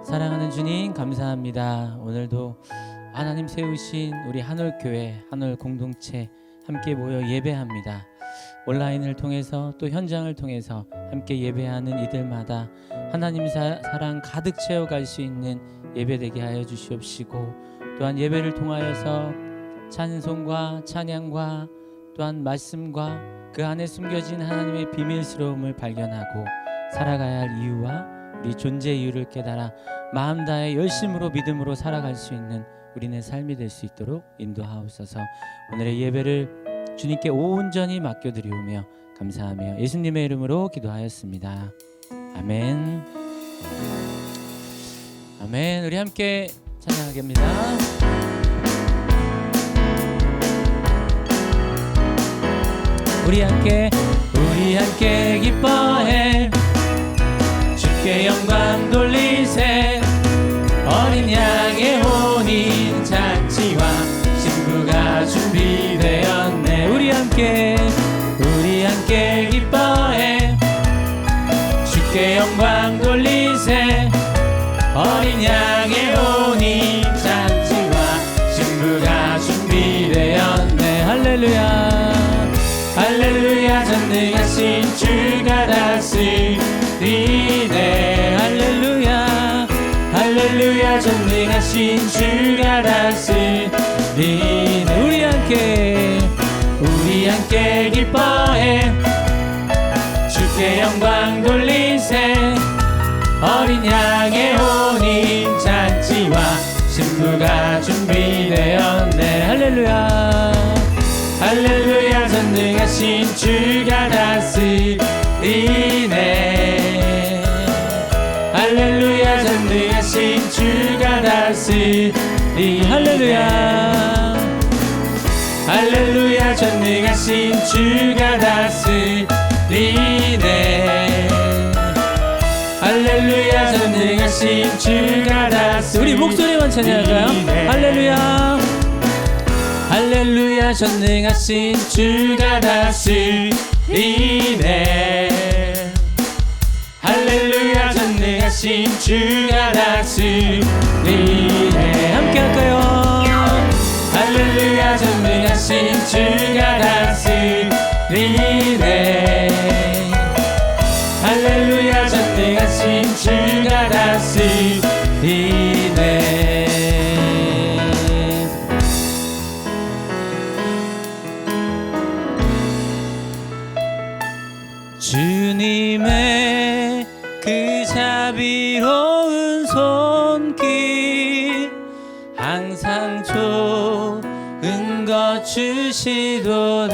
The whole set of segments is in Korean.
사랑하는 주님 감사합니다. 오늘도 하나님 세우신 우리 한올교회 한올공동체 함께 모여 예배합니다. 온라인을 통해서 또 현장을 통해서 함께 예배하는 이들마다 하나님 사랑 가득 채워갈 수 있는 예배되게 하여 주시옵시고, 또한 예배를 통하여서 찬송과 찬양과 또한 말씀과 그 안에 숨겨진 하나님의 비밀스러움을 발견하고 살아가야 할 이유와 우리 존재 이유를 깨달아 마음 다해 열심으로 믿음으로 살아갈 수 있는 우리네 삶이 될 수 있도록 인도하옵소서. 오늘의 예배를 주님께 온전히 맡겨드리오며 감사하며 예수님의 이름으로 기도하였습니다. 아멘. 아멘. 우리 함께 찬양하겠습니다. 우리 함께 기뻐해 주께 영광 돌리세. 어린 양의 혼인 잔치와 신부가 준비되었네. 우리 함께 기뻐해 주께 영광 돌리세. 어린 양의 혼인 잔치와 신부가 준비되었네. 할렐루야 할렐루야. 전능하신 주가 다스리네. 할렐루야 할렐루야. 전능하신 주가 다스리네. 우리 함께 기뻐해 주께 영광 돌리세. 어린 양의 혼인 잔치와 신부가 준비되었네. 할렐루야 할렐루야. 전능하신 주가 다스리네. 할렐루야. 전능하신 주가 다스리네. 할렐루야 할렐루야. 전능하신 주가 다스리네. 할렐루야. 전능하신 주가 다스리네. 우리 목소리만 찬양할까요? 할렐루야 할렐루야. 전능하신 주가 다스리네. 할렐루야. 전능하신 주가 다스리네. 함께 할까요? 할렐루야. 전능하신 주가 다스리네. 할렐루야. 전능하신 주가 다스리네. 주님의 그 자비로운 손길 항상 좋은 것 주시도다.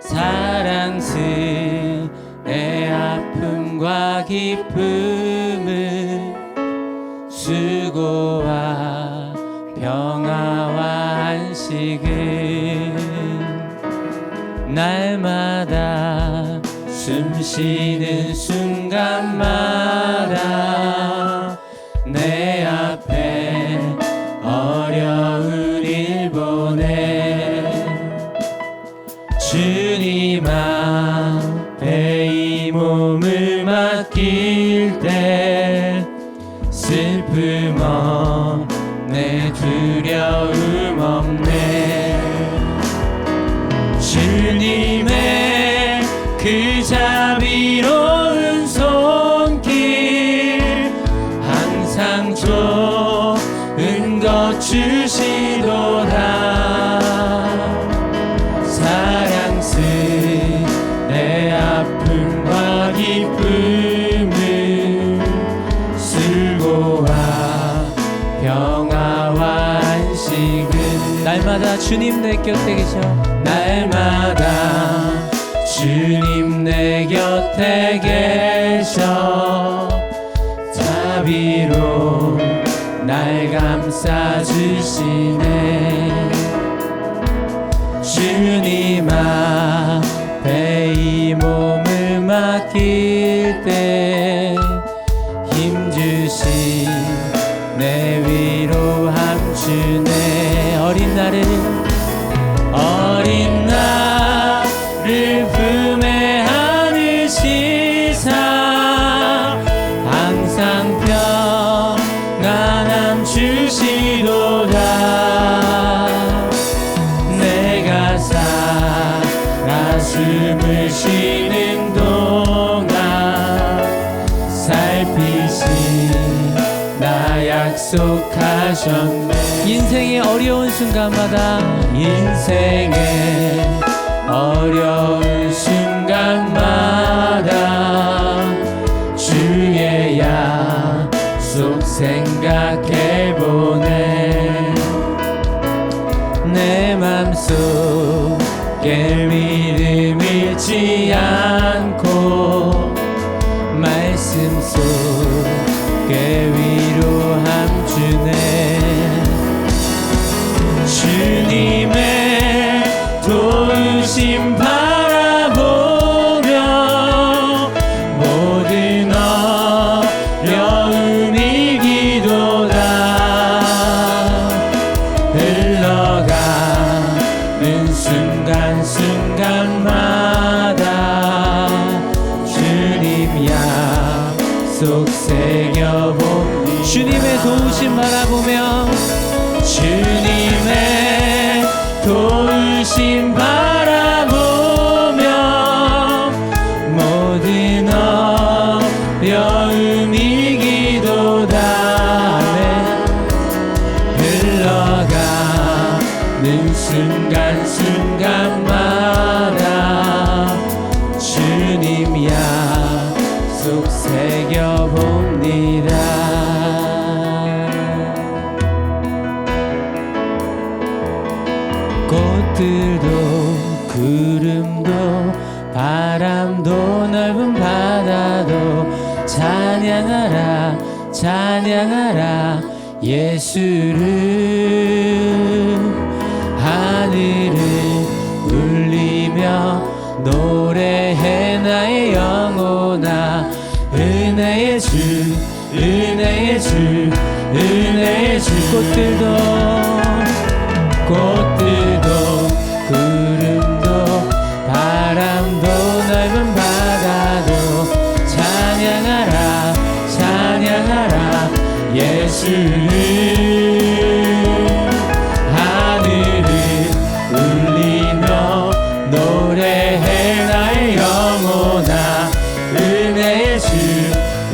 사랑스레 아픔과 기쁨을 수고와 평화와 안식을 날마다 숨쉬는 순간마다 내 앞에 어려운 일 보내. 주님 앞에 이 몸을 맡길 때 슬픔 없네 두려움 없네. 주님의 그 자비로운 손길 항상 좋은 것 주시도다. 사랑스레 아픔과 기쁨을 수고와 평화와 안식을 날마다 주님 내 곁에 계셔. 날마다 주님 내 곁에 계셔. 자비로 날 감싸주시네. 주님 앞에 이 몸을 맡길 때 힘주신 내 위로함 주네. 어린 나를 품에 안으시사 항상 주시도다. 내가 살아 숨을 쉬는 동안 살피시 나 약속하셨네. 인생의 어려운 순간마다 인생의 어려운 순간마다 주의 약속 생각해보네. 내 맘속에 믿음 잃지 않고 말씀 속에 위로함 주네. 주님의 도우심 바라보며 모든 어려움 이기도다. 흘러가는 순간순간마다 주님 약속 새겨봅니다. 주님의 도우심 바라보며 주님의 도우심 바라보며 모든 어려움 이기도다. 흘러가는 순간순간마다 주님 약속 새겨봅니다. 꽃들도 구름도 바람도 넓은 바다도 찬양하라 찬양하라 예수를. 하늘을 울리며 노래해 나의 영혼아. 은혜의 주 은혜의 주 은혜의 주. 꽃들도 구름도 바람도 넓은 바다도 찬양하라 찬양하라 예수를. 하늘을 울리며 노래해 나의 영혼아. 은혜의 주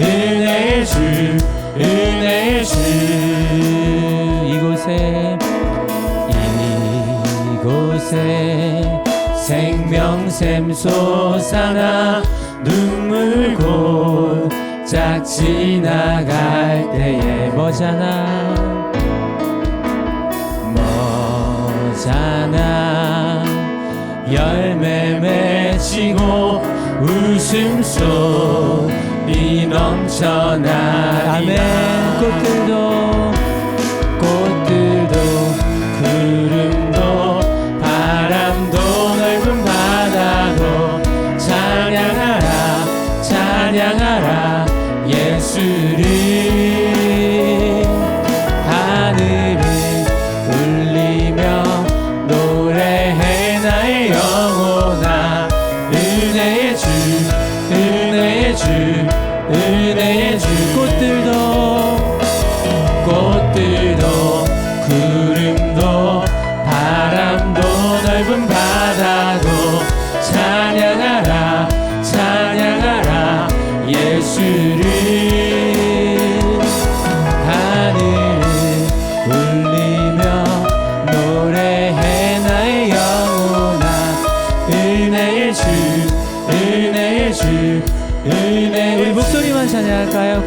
은혜의 주 은혜의 주. 이곳에 생명샘 솟아나 눈물 골짝 지나갈 때에 머잖아 열매 맺히고 웃음소리 넘쳐나리라. 아멘. 꽃들도 구름도 바람도 넓은 바다도 찬양하라 찬양하라 예수를. 하늘을 울리며 노래해 나의 영혼아. 은혜의 주 은혜의 주 은혜의 주. 꽃들도 구름도 바람도 넓은 바다도 찬양하라 찬양하라 예수를. 하늘을 울리며 노래해 나의 영혼아. 은혜의 주 은혜의 주 은혜의. 우리 목소리만 찬양할까요?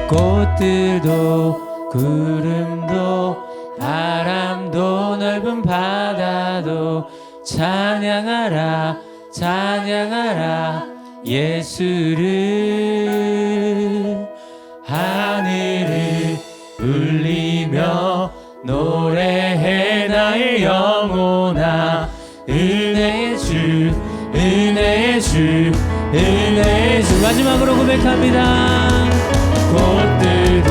꽃들도 구름도 바람도 넓은 바다도 찬양하라 찬양하라 예수를. 하늘을 울리며 노래해 나의 영혼아. 은혜의 주 은혜의 주 은혜의 주. 마지막으로 고백합니다. 꽃들도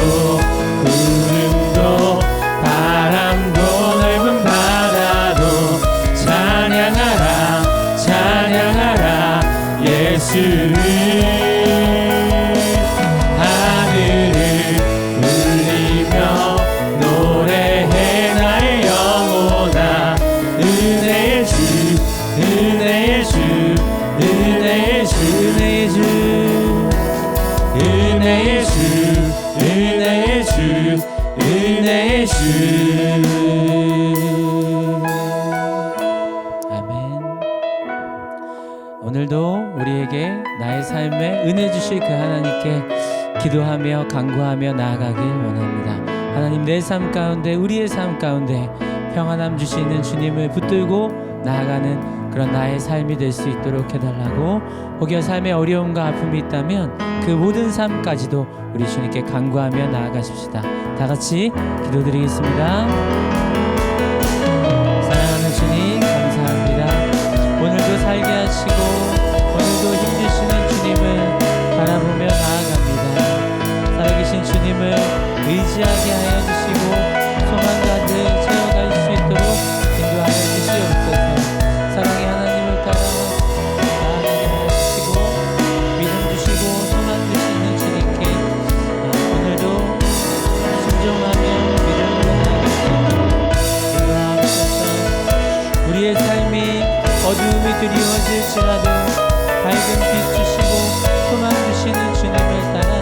구름도 바람도 넓은 바다도 찬양하라 찬양하라 예수를. 은혜의 주, 은혜의 주, 은혜의 주. 아멘. 오늘도 우리에게 나의 삶에 은혜 주실 그 하나님께 기도하며 간구하며 나아가길 원합니다. 하나님, 내 삶 가운데, 우리의 삶 가운데 평안함 주시는 주님을 붙들고 나아가는 그런 나의 삶이 될 수 있도록 해달라고, 혹여 삶에 어려움과 아픔이 있다면 그 모든 삶까지도 우리 주님께 간구하며 나아가십시다. 다 같이 기도드리겠습니다. 사랑하는 주님, 감사합니다. 오늘도 살게 하시고 오늘도 힘주시는 주님을 바라보며 나아갑니다. 살아계신 주님을 의지하게 하여 주시고 소망 가득 채워갈 수 있도록 인도하여 주시옵소서. 사랑의 하나님을 따라 나아가게 하여 주시고 믿음 주시고 소망 주시는 주님께 오늘도 순종하며 믿음으로 나아갈 수 있도록 인도하옵소서. 우리의 삶이 어두움이 드리워질지라도 밝은 빛 주시고 소망 주시는 주님을 따라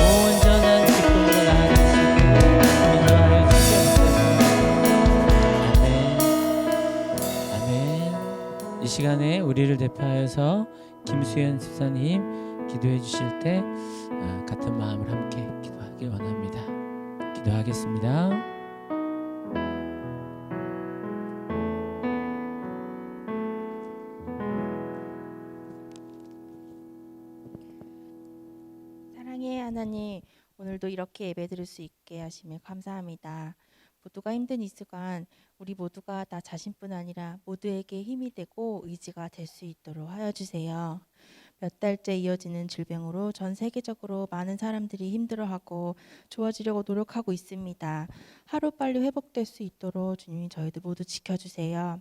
온전한 기쁨으로 나아갈 수 있도록 인도하여 주시옵소서. 아멘. 아멘. 이 시간에 우리를 대표하여서 김수현 집사님 기도해 주실 때 같은 마음을 함께 기도하길 원합니다. 기도하겠습니다. 사랑의 하나님, 오늘도 이렇게 예배드릴 수 있게 하시며 감사합니다. 모두가 힘든 이 시간 우리 모두가 나 자신뿐 아니라 모두에게 힘이 되고 의지가 될 수 있도록 하여 주세요. 몇 달째 이어지는 질병으로 전 세계적으로 많은 사람들이 힘들어하고 좋아지려고 노력하고 있습니다. 하루빨리 회복될 수 있도록 주님이 저희들 모두 지켜주세요.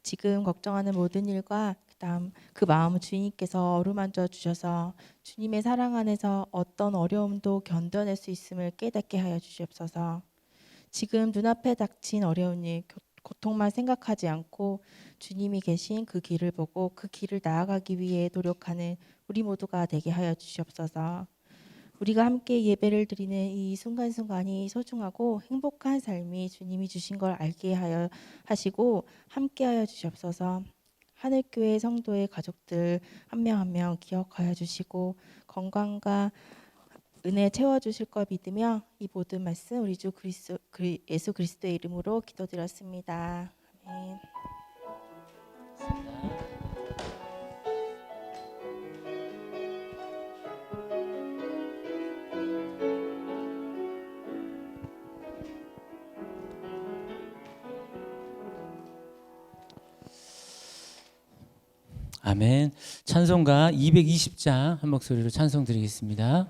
지금 걱정하는 모든 일과 그다음 그 마음을 주님께서 어루만져 주셔서 주님의 사랑 안에서 어떤 어려움도 견뎌낼 수 있음을 깨닫게 하여 주시옵소서. 지금 눈앞에 닥친 어려운 일, 고통만 생각하지 않고 주님이 계신 그 길을 보고 그 길을 나아가기 위해 노력하는 우리 모두가 되게 하여 주시옵소서. 우리가 함께 예배를 드리는 이 순간순간이 소중하고 행복한 삶이 주님이 주신 걸 알게 하여 하시고 함께 하여 주시옵소서. 하늘교회 성도의 가족들 한 명 한 명 기억하여 주시고 건강과 은혜 채워주실 걸 믿으며 이 모든 말씀 우리 주 예수 그리스도의 이름으로 기도드렸습니다. 아멘. 아멘. 찬송가 220장 한 목소리로 찬송 드리겠습니다.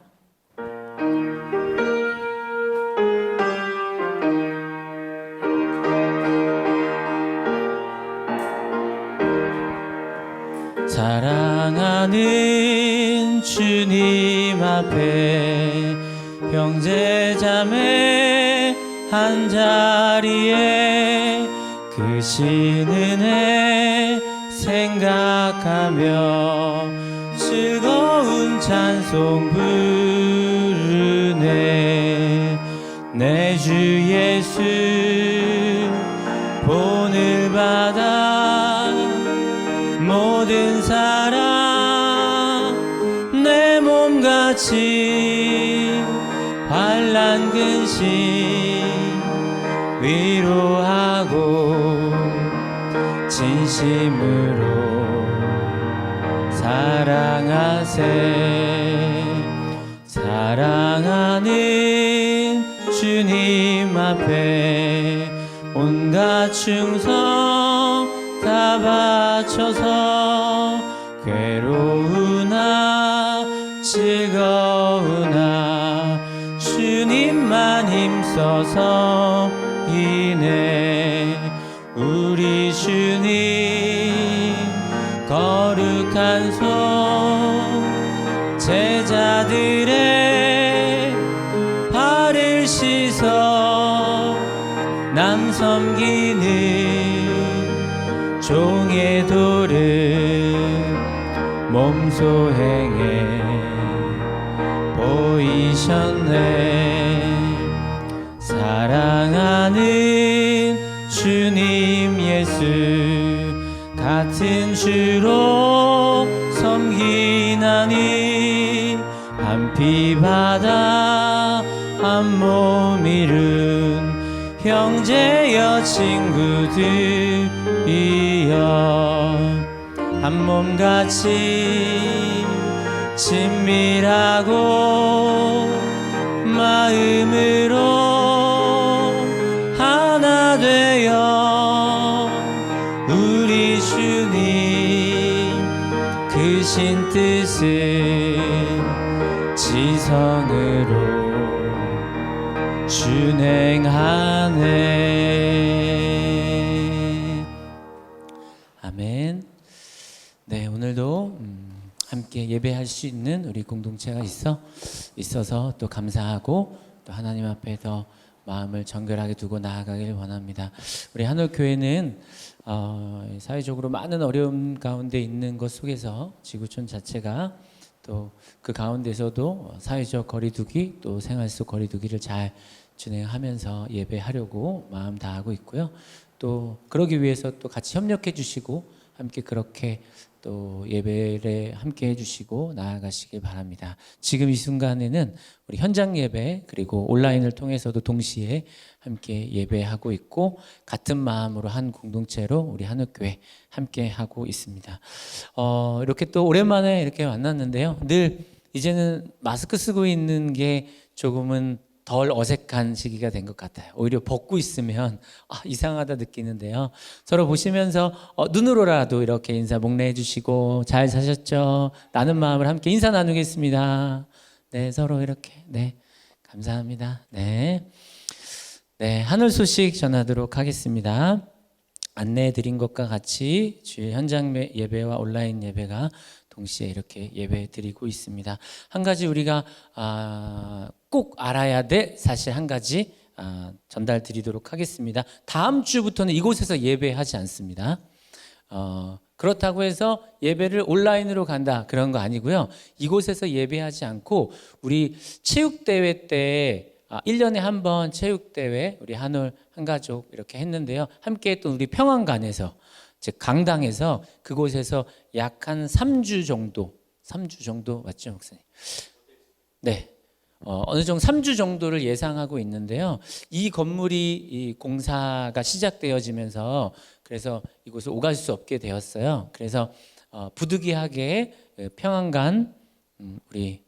사랑하는 주님 앞에 형제자매 한자리에 크신 은혜 생각하며 즐거운 찬송 부르네. 내 주 예수 본을 받아 모든 사랑 내 몸같이 환난 근심 위로하고 진심으로 사랑하세. 사랑하는 주님 앞에 온갖 충성 다 바쳐서 괴로우나 즐거우나 주님만 힘써서 이내 우리 주님 거룩한 손 제자들의 발을 씻어 남 섬기는 종의 도를 몸소 행해 오셨네. 사랑하는 주님 예수, 같은 주로 섬기나니 한 피 받아 한 몸 이룬 형제여 친구들이여, 한 몸같이 친밀하고 마음으로 하나 되어 우리 주님 크신 뜻을 지성으로 준행하네. 아멘. 네, 오늘도 함께 예배할 수 있는 우리 공동체가 있어서 또 감사하고 또 하나님 앞에 더 마음을 정결하게 두고 나아가길 원합니다. 우리 한올교회는 사회적으로 많은 어려움 가운데 있는 것 속에서 지구촌 자체가 또 그 가운데서도 사회적 거리두기 또 생활 속 거리두기를 잘 진행하면서 예배하려고 마음 다하고 있고요. 또 그러기 위해서 또 같이 협력해 주시고 함께 그렇게 또 예배를 함께 해주시고 나아가시길 바랍니다. 지금 이 순간에는 우리 현장 예배 그리고 온라인을 통해서도 동시에 함께 예배하고 있고 같은 마음으로 한 공동체로 우리 한옥교회 함께 하고 있습니다. 이렇게 또 오랜만에 이렇게 만났는데요. 늘 이제는 마스크 쓰고 있는 게 조금은 덜 어색한 시기가 된 것 같아요. 오히려 벗고 있으면 이상하다 느끼는데요. 서로 보시면서 눈으로라도 이렇게 인사 목례해 주시고 잘 사셨죠? 라는 마음을 함께 인사 나누겠습니다. 네, 서로 이렇게. 네, 감사합니다. 네, 하늘 소식 전하도록 하겠습니다. 안내해 드린 것과 같이 주일 현장 예배와 온라인 예배가 동시에 이렇게 예배 드리고 있습니다. 한 가지 우리가 꼭 알아야 될 사실 한 가지 전달 드리도록 하겠습니다. 다음 주부터는 이곳에서 예배하지 않습니다. 그렇다고 해서 예배를 온라인으로 간다 그런 거 아니고요. 이곳에서 예배하지 않고 우리 체육대회 때 1년에 한 번 체육대회 우리 한올 한가족 이렇게 했는데요. 함께 했던 우리 평안관에서 즉 강당에서 그곳에서 약 한 3주 정도 맞죠, 목사님? 네. 어느 정도 3주 정도를 예상하고 있는데요. 이 건물이 이 공사가 시작되어지면서 그래서 이곳을 오갈 수 없게 되었어요. 그래서 부득이하게 평안관 우리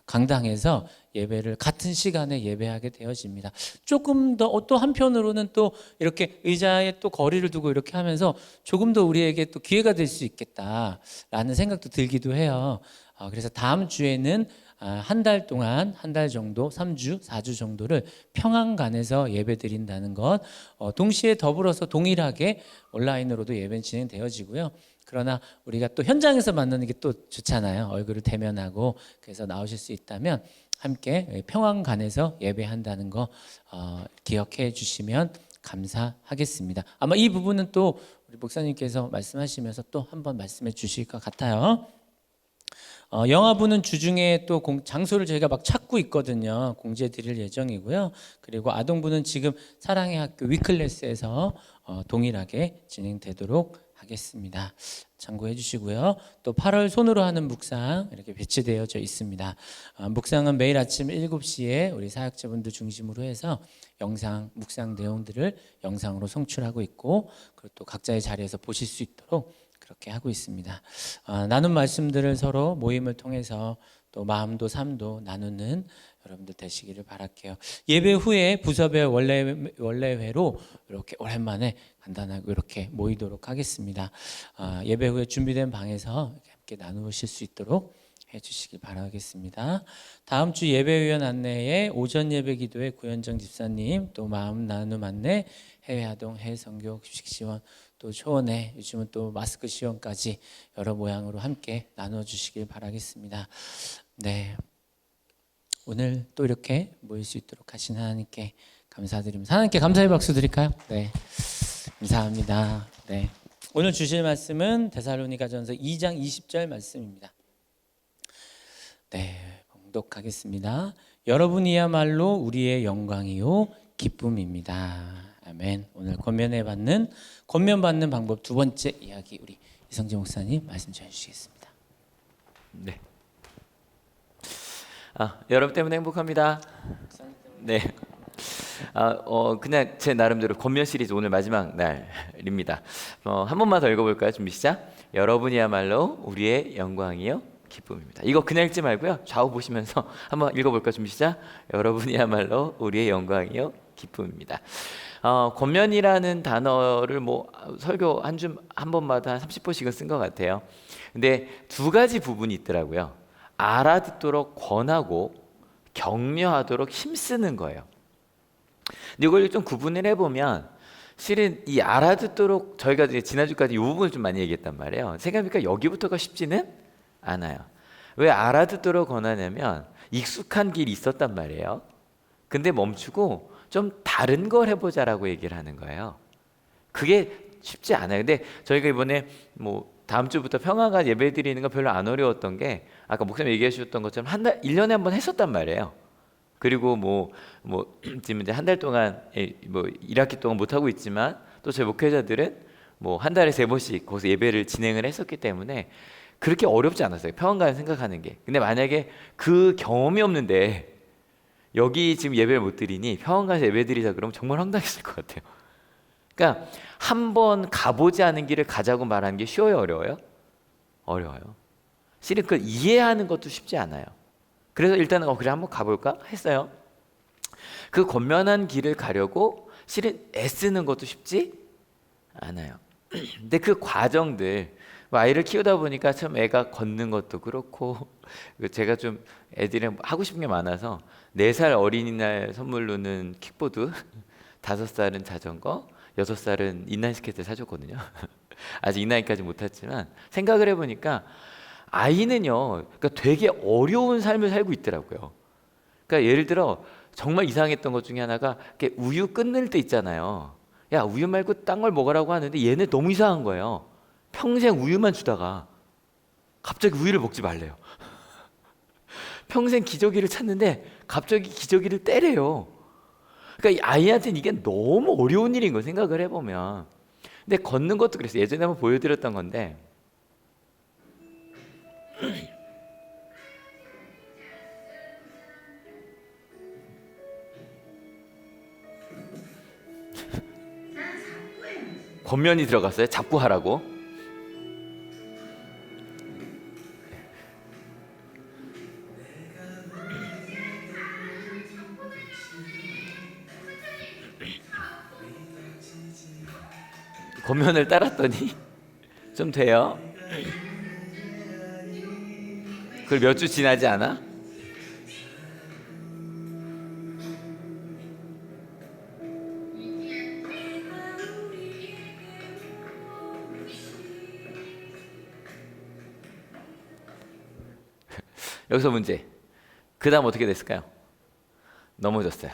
강당에서 예배를 같은 시간에 예배하게 되어집니다. 조금 더 또 한편으로는 또 이렇게 의자에 또 거리를 두고 이렇게 하면서 조금 더 우리에게 또 기회가 될 수 있겠다라는 생각도 들기도 해요. 그래서 다음 주에는 한 달 동안 한 달 정도 3주 4주 정도를 평안관에서 예배 드린다는 것 동시에 더불어서 동일하게 온라인으로도 예배 진행되어지고요. 그러나 우리가 또 현장에서 만나는 게 또 좋잖아요. 얼굴을 대면하고 그래서 나오실 수 있다면 함께 평안관에서 예배한다는 거 기억해 주시면 감사하겠습니다. 아마 이 부분은 또 우리 목사님께서 말씀하시면서 또 한번 말씀해 주실 것 같아요. 영화부는 주중에 또 장소를 저희가 막 찾고 있거든요. 공지해 드릴 예정이고요. 그리고 아동부는 지금 사랑의 학교 위클래스에서 동일하게 진행되도록 하겠습니다. 참고해 주시고요. 또 8월 손으로 하는 묵상 이렇게 배치되어져 있습니다. 묵상은 매일 아침 7시에 우리 사역자분들 중심으로 해서 영상 묵상 내용들을 영상으로 송출하고 있고 그리고 또 각자의 자리에서 보실 수 있도록 그렇게 하고 있습니다. 나눈 말씀들을 서로 모임을 통해서 또 마음도 삶도 나누는 여러분들 되시기를 바랄게요. 예배 후에 부서별 원래회로 이렇게 오랜만에 간단하게 이렇게 모이도록 하겠습니다. 예배 후에 준비된 방에서 함께 나누실 수 있도록 해주시길 바라겠습니다. 다음 주 예배위원 안내에 오전 예배 기도회 구현정 집사님 또 마음 나눔 안내 해외 아동 해외 선교 급식 지원 또 초원에 요즘은 또 마스크 지원까지 여러 모양으로 함께 나눠주시길 바라겠습니다. 네, 오늘 또 이렇게 모일 수 있도록 하신 하나님께 감사드립니다. 하나님께 감사의 박수 드릴까요? 네, 감사합니다. 네, 오늘 주실 말씀은 데살로니가전서 2장 20절 말씀입니다. 네, 봉독하겠습니다. 여러분이야말로 우리의 영광이요 기쁨입니다. 아멘. 오늘 권면 받는 방법 두 번째 이야기 우리 이성재 목사님 말씀 전해 주시겠습니다. 네. 여러분 때문에 행복합니다. 네. 그냥 제 나름대로 권면 시리즈 오늘 마지막 날입니다. 한 번만 더 읽어볼까요? 준비 시작. 여러분이야말로 우리의 영광이요 기쁨입니다. 이거 그냥 읽지 말고요. 좌우 보시면서 한번 읽어볼까요? 준비 시작. 여러분이야말로 우리의 영광이요 기쁨입니다. 권면이라는 단어를 설교 한 번마다 한 30번씩은 쓴 것 같아요. 근데 두 가지 부분이 있더라고요. 알아듣도록 권하고 격려하도록 힘쓰는 거예요. 근데 이걸 좀 구분을 해보면 실은 이 알아듣도록 저희가 이제 지난주까지 이 부분을 좀 많이 얘기했단 말이에요. 생각해보니까 여기부터가 쉽지는 않아요. 왜 알아듣도록 권하냐면 익숙한 길이 있었단 말이에요. 근데 멈추고 좀 다른 걸 해보자라고 얘기를 하는 거예요. 그게 쉽지 않아요. 근데 저희가 이번에 다음 주부터 평화가 예배 드리는 거 별로 안 어려웠던 게 아까 목사님 얘기해 주셨던 것처럼 1년에 한 번 했었단 말이에요. 그리고 지금 이제 한 달 동안 1학기 동안 못 하고 있지만 또 저희 목회자들은 한 달에 3번씩 거기서 예배를 진행을 했었기 때문에 그렇게 어렵지 않았어요. 평안가를 생각하는 게. 근데 만약에 그 경험이 없는데 여기 지금 예배를 못 드리니 평안가에서 예배 드리자 그러면 정말 황당했을 것 같아요. 그러니까 한번 가보지 않은 길을 가자고 말하는 게 쉬워요, 어려워요? 어려워요. 실은 그걸 이해하는 것도 쉽지 않아요. 그래서 일단은 그래 한번 가볼까 했어요. 그 권면한 길을 가려고 실은 애쓰는 것도 쉽지 않아요. 근데 그 과정들 아이를 키우다 보니까 참 애가 걷는 것도 그렇고 제가 좀 애들이랑 하고 싶은 게 많아서 4살 어린이날 선물로는 킥보드 5살은 자전거 6살은 인라인 스케이트를 사줬거든요. 아직 이 나이까지 못했지만 생각을 해보니까 아이는요 그러니까 되게 어려운 삶을 살고 있더라고요. 그러니까 예를 들어 정말 이상했던 것 중에 하나가 이렇게 우유 끊을 때 있잖아요. 야 우유 말고 딴 걸 먹으라고 하는데 얘네 너무 이상한 거예요. 평생 우유만 주다가 갑자기 우유를 먹지 말래요. 평생 기저귀를 찾는데 갑자기 기저귀를 떼래요. 그러니까 이 아이한테는 이게 너무 어려운 일인 거 생각을 해보면. 근데 걷는 것도 그랬어요. 예전에 한번 보여드렸던 건데 권면이 들어갔어요. 잡고 하라고. 권면을 따랐더니 좀 돼요. 그걸 몇 주 지나지 않아? 여기서 문제. 그 다음 어떻게 됐을까요? 넘어졌어요.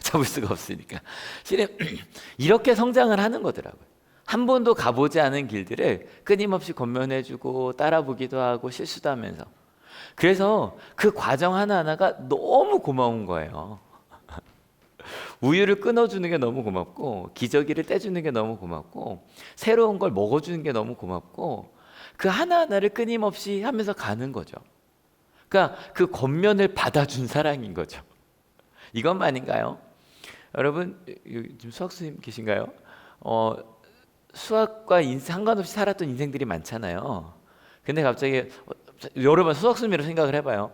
잡을 수가 없으니까. 실은 이렇게 성장을 하는 거더라고요. 한 번도 가보지 않은 길들을 끊임없이 권면해주고 따라보기도 하고 실수도 하면서. 그래서 그 과정 하나하나가 너무 고마운 거예요. 우유를 끊어주는 게 너무 고맙고 기저귀를 떼주는 게 너무 고맙고 새로운 걸 먹어주는 게 너무 고맙고 그 하나하나를 끊임없이 하면서 가는 거죠. 그러니까 그 권면을 받아준 사랑인 거죠. 이것만인가요? 여러분 지금 수학 선생님 계신가요? 수학과 상관없이 살았던 인생들이 많잖아요. 근데 갑자기 여러 번 수학 선생님으로 생각을 해봐요.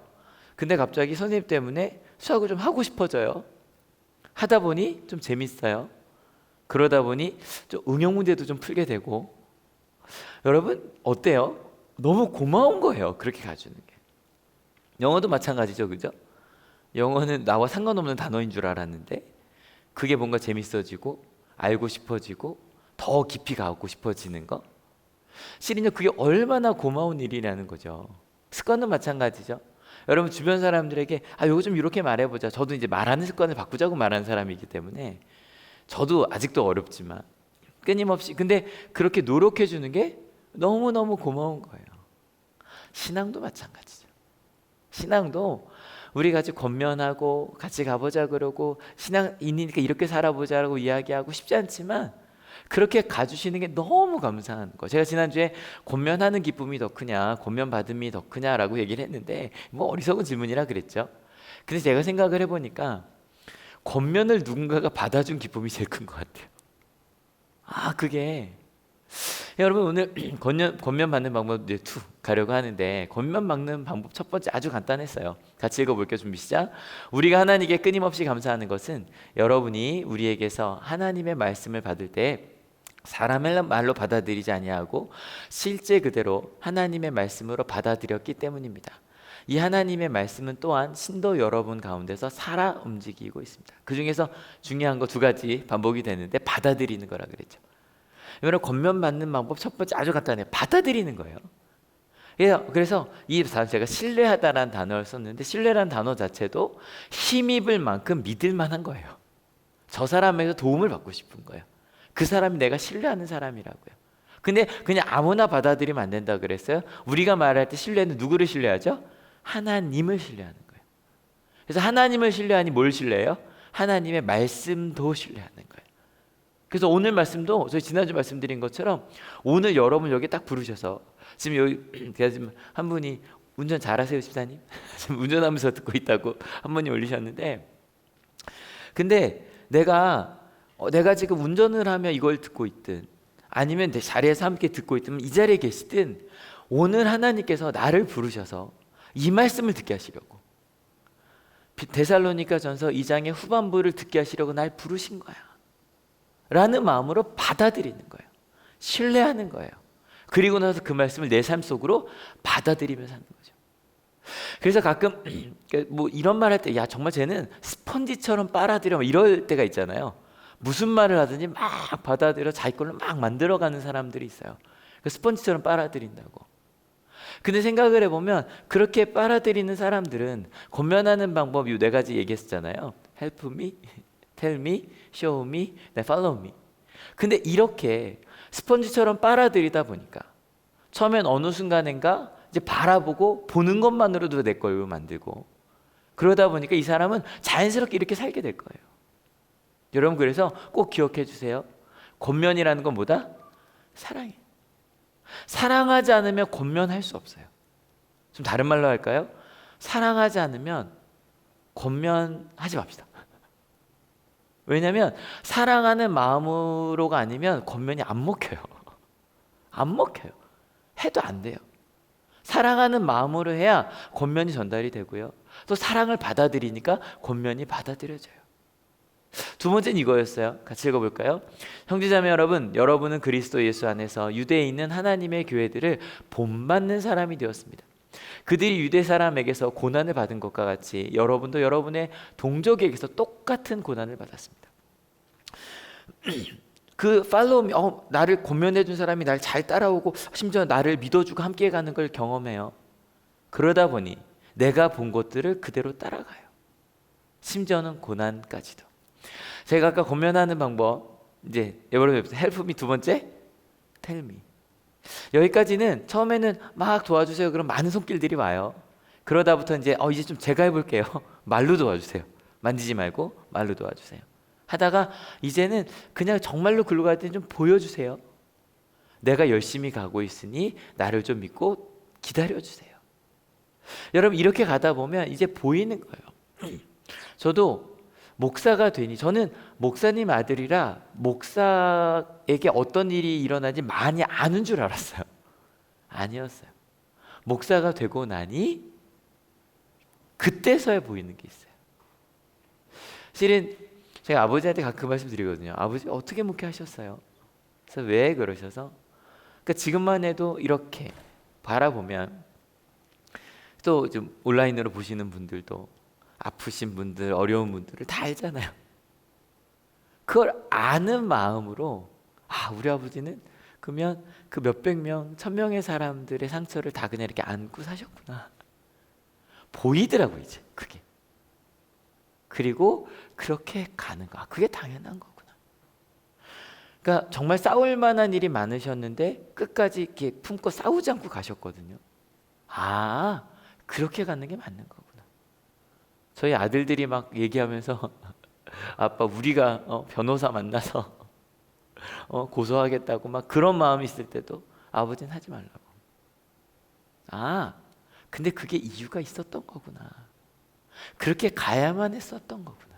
근데 갑자기 선생님 때문에 수학을 좀 하고 싶어져요. 하다 보니 좀 재밌어요. 그러다 보니 좀 응용 문제도 좀 풀게 되고. 여러분 어때요? 너무 고마운 거예요. 그렇게 가주는 게. 영어도 마찬가지죠, 그죠? 영어는 나와 상관없는 단어인 줄 알았는데 그게 뭔가 재밌어지고 알고 싶어지고 더 깊이 가고 싶어지는 거. 실은요 그게 얼마나 고마운 일이라는 거죠. 습관도 마찬가지죠. 여러분 주변 사람들에게 요거 좀 이렇게 말해보자. 저도 이제 말하는 습관을 바꾸자고 말하는 사람이기 때문에 저도 아직도 어렵지만 끊임없이 근데 그렇게 노력해 주는 게 너무너무 고마운 거예요. 신앙도 마찬가지죠. 신앙도 우리 같이 권면하고 같이 가보자 그러고 신앙인이니까 이렇게 살아보자라고 이야기하고 싶지 않지만 그렇게 가주시는 게 너무 감사한 거. 제가 지난주에 권면하는 기쁨이 더 크냐 권면 받음이 더 크냐라고 얘기를 했는데 뭐 어리석은 질문이라 그랬죠. 근데 제가 생각을 해보니까 권면을 누군가가 받아준 기쁨이 제일 큰 것 같아요. 그게 여러분 오늘 권면 받는 방법 이제 가려고 하는데 권면 받는 방법 첫 번째 아주 간단했어요. 같이 읽어볼게요. 준비 시작. 우리가 하나님께 끊임없이 감사하는 것은 여러분이 우리에게서 하나님의 말씀을 받을 때 사람의 말로 받아들이지 아니하고 실제 그대로 하나님의 말씀으로 받아들였기 때문입니다. 이 하나님의 말씀은 또한 신도 여러분 가운데서 살아 움직이고 있습니다. 그 중에서 중요한 거 두 가지 반복이 되는데 받아들이는 거라 그랬죠. 여러분 권면 받는 방법 첫 번째 아주 간단해요. 받아들이는 거예요. 그래서 제가 신뢰하다라는 단어를 썼는데 신뢰라는 단어 자체도 힘입을 만큼 믿을 만한 거예요. 저 사람에게서 도움을 받고 싶은 거예요. 그 사람이 내가 신뢰하는 사람이라고요. 근데 그냥 아무나 받아들이면 안 된다 그랬어요. 우리가 말할 때 신뢰는 누구를 신뢰하죠? 하나님을 신뢰하는 거예요. 그래서 하나님을 신뢰하니 뭘 신뢰해요? 하나님의 말씀도 신뢰하는 거예요. 그래서 오늘 말씀도 저희 지난주 말씀드린 것처럼 오늘 여러분 여기 딱 부르셔서 지금 여기 제가 지금 한 분이 운전 잘하세요 집사님? 지금 운전하면서 듣고 있다고 한 분이 올리셨는데 근데 내가 지금 운전을 하며 이걸 듣고 있든 아니면 내 자리에서 함께 듣고 있든 이 자리에 계시든 오늘 하나님께서 나를 부르셔서 이 말씀을 듣게 하시려고 데살로니가전서 2장의 후반부를 듣게 하시려고 날 부르신 거야 라는 마음으로 받아들이는 거예요. 신뢰하는 거예요. 그리고 나서 그 말씀을 내 삶 속으로 받아들이며 사는 거죠. 그래서 가끔 뭐 이런 말 할 때 야 정말 쟤는 스펀지처럼 빨아들여 이럴 때가 있잖아요. 무슨 말을 하든지 막 받아들여 자기 걸로 막 만들어가는 사람들이 있어요. 스펀지처럼 빨아들인다고. 근데 생각을 해보면 그렇게 빨아들이는 사람들은 권면하는 방법 이 네 가지 얘기했잖아요. Help me, tell me, show me, follow me. 근데 이렇게 스펀지처럼 빨아들이다 보니까 처음엔 어느 순간인가 이제 바라보고 보는 것만으로도 내 걸로 만들고 그러다 보니까 이 사람은 자연스럽게 이렇게 살게 될 거예요. 여러분 그래서 꼭 기억해 주세요. 권면이라는 건 뭐다? 사랑이에요. 사랑하지 않으면 권면할 수 없어요. 좀 다른 말로 할까요? 사랑하지 않으면 권면하지 맙시다. 왜냐하면 사랑하는 마음으로가 아니면 권면이 안 먹혀요. 안 먹혀요. 해도 안 돼요. 사랑하는 마음으로 해야 권면이 전달이 되고요. 또 사랑을 받아들이니까 권면이 받아들여져요. 두 번째는 이거였어요. 같이 읽어볼까요? 형제자매 여러분, 여러분은 그리스도 예수 안에서 유대에 있는 하나님의 교회들을 본받는 사람이 되었습니다. 그들이 유대 사람에게서 고난을 받은 것과 같이 여러분도 여러분의 동족에게서 똑같은 고난을 받았습니다. 그 팔로우 미, 나를 권면해 준 사람이 날 잘 따라오고 심지어 나를 믿어주고 함께 가는 걸 경험해요. 그러다 보니 내가 본 것들을 그대로 따라가요. 심지어는 고난까지도. 제가 아까 권면하는 방법 이제 여러분 헬프 미 두 번째 텔 미. 여기까지는 처음에는 막 도와주세요. 그럼 많은 손길들이 와요. 그러다부터 이제 좀 제가 해볼게요. 말로 도와주세요. 만지지 말고 말로 도와주세요. 하다가 이제는 그냥 정말로 글로 갈 때는 좀 보여주세요. 내가 열심히 가고 있으니 나를 좀 믿고 기다려주세요. 여러분 이렇게 가다 보면 이제 보이는 거예요. 저도 목사가 되니 저는 목사님 아들이라 목사에게 어떤 일이 일어나는지 많이 아는 줄 알았어요. 아니었어요. 목사가 되고 나니 그때서야 보이는 게 있어요. 실은 제가 아버지한테 가끔 그 말씀 드리거든요. 아버지 어떻게 목회하셨어요? 그래서 왜 그러셔서 그러니까 지금만 해도 이렇게 바라보면 또 좀 온라인으로 보시는 분들도 아프신 분들, 어려운 분들을 다 알잖아요. 그걸 아는 마음으로 우리 아버지는 그러면 그 몇백 명, 1000명의 사람들의 상처를 다 그냥 이렇게 안고 사셨구나. 보이더라고 이제 그게. 그리고 그렇게 가는 거. 그게 당연한 거구나. 그러니까 정말 싸울 만한 일이 많으셨는데 끝까지 이렇게 품고 싸우지 않고 가셨거든요. 그렇게 갖는 게 맞는 거구나. 저희 아들들이 막 얘기하면서 아빠 우리가 변호사 만나서 고소하겠다고 막 그런 마음이 있을 때도 아버지는 하지 말라고. 아, 근데 그게 이유가 있었던 거구나. 그렇게 가야만 했었던 거구나.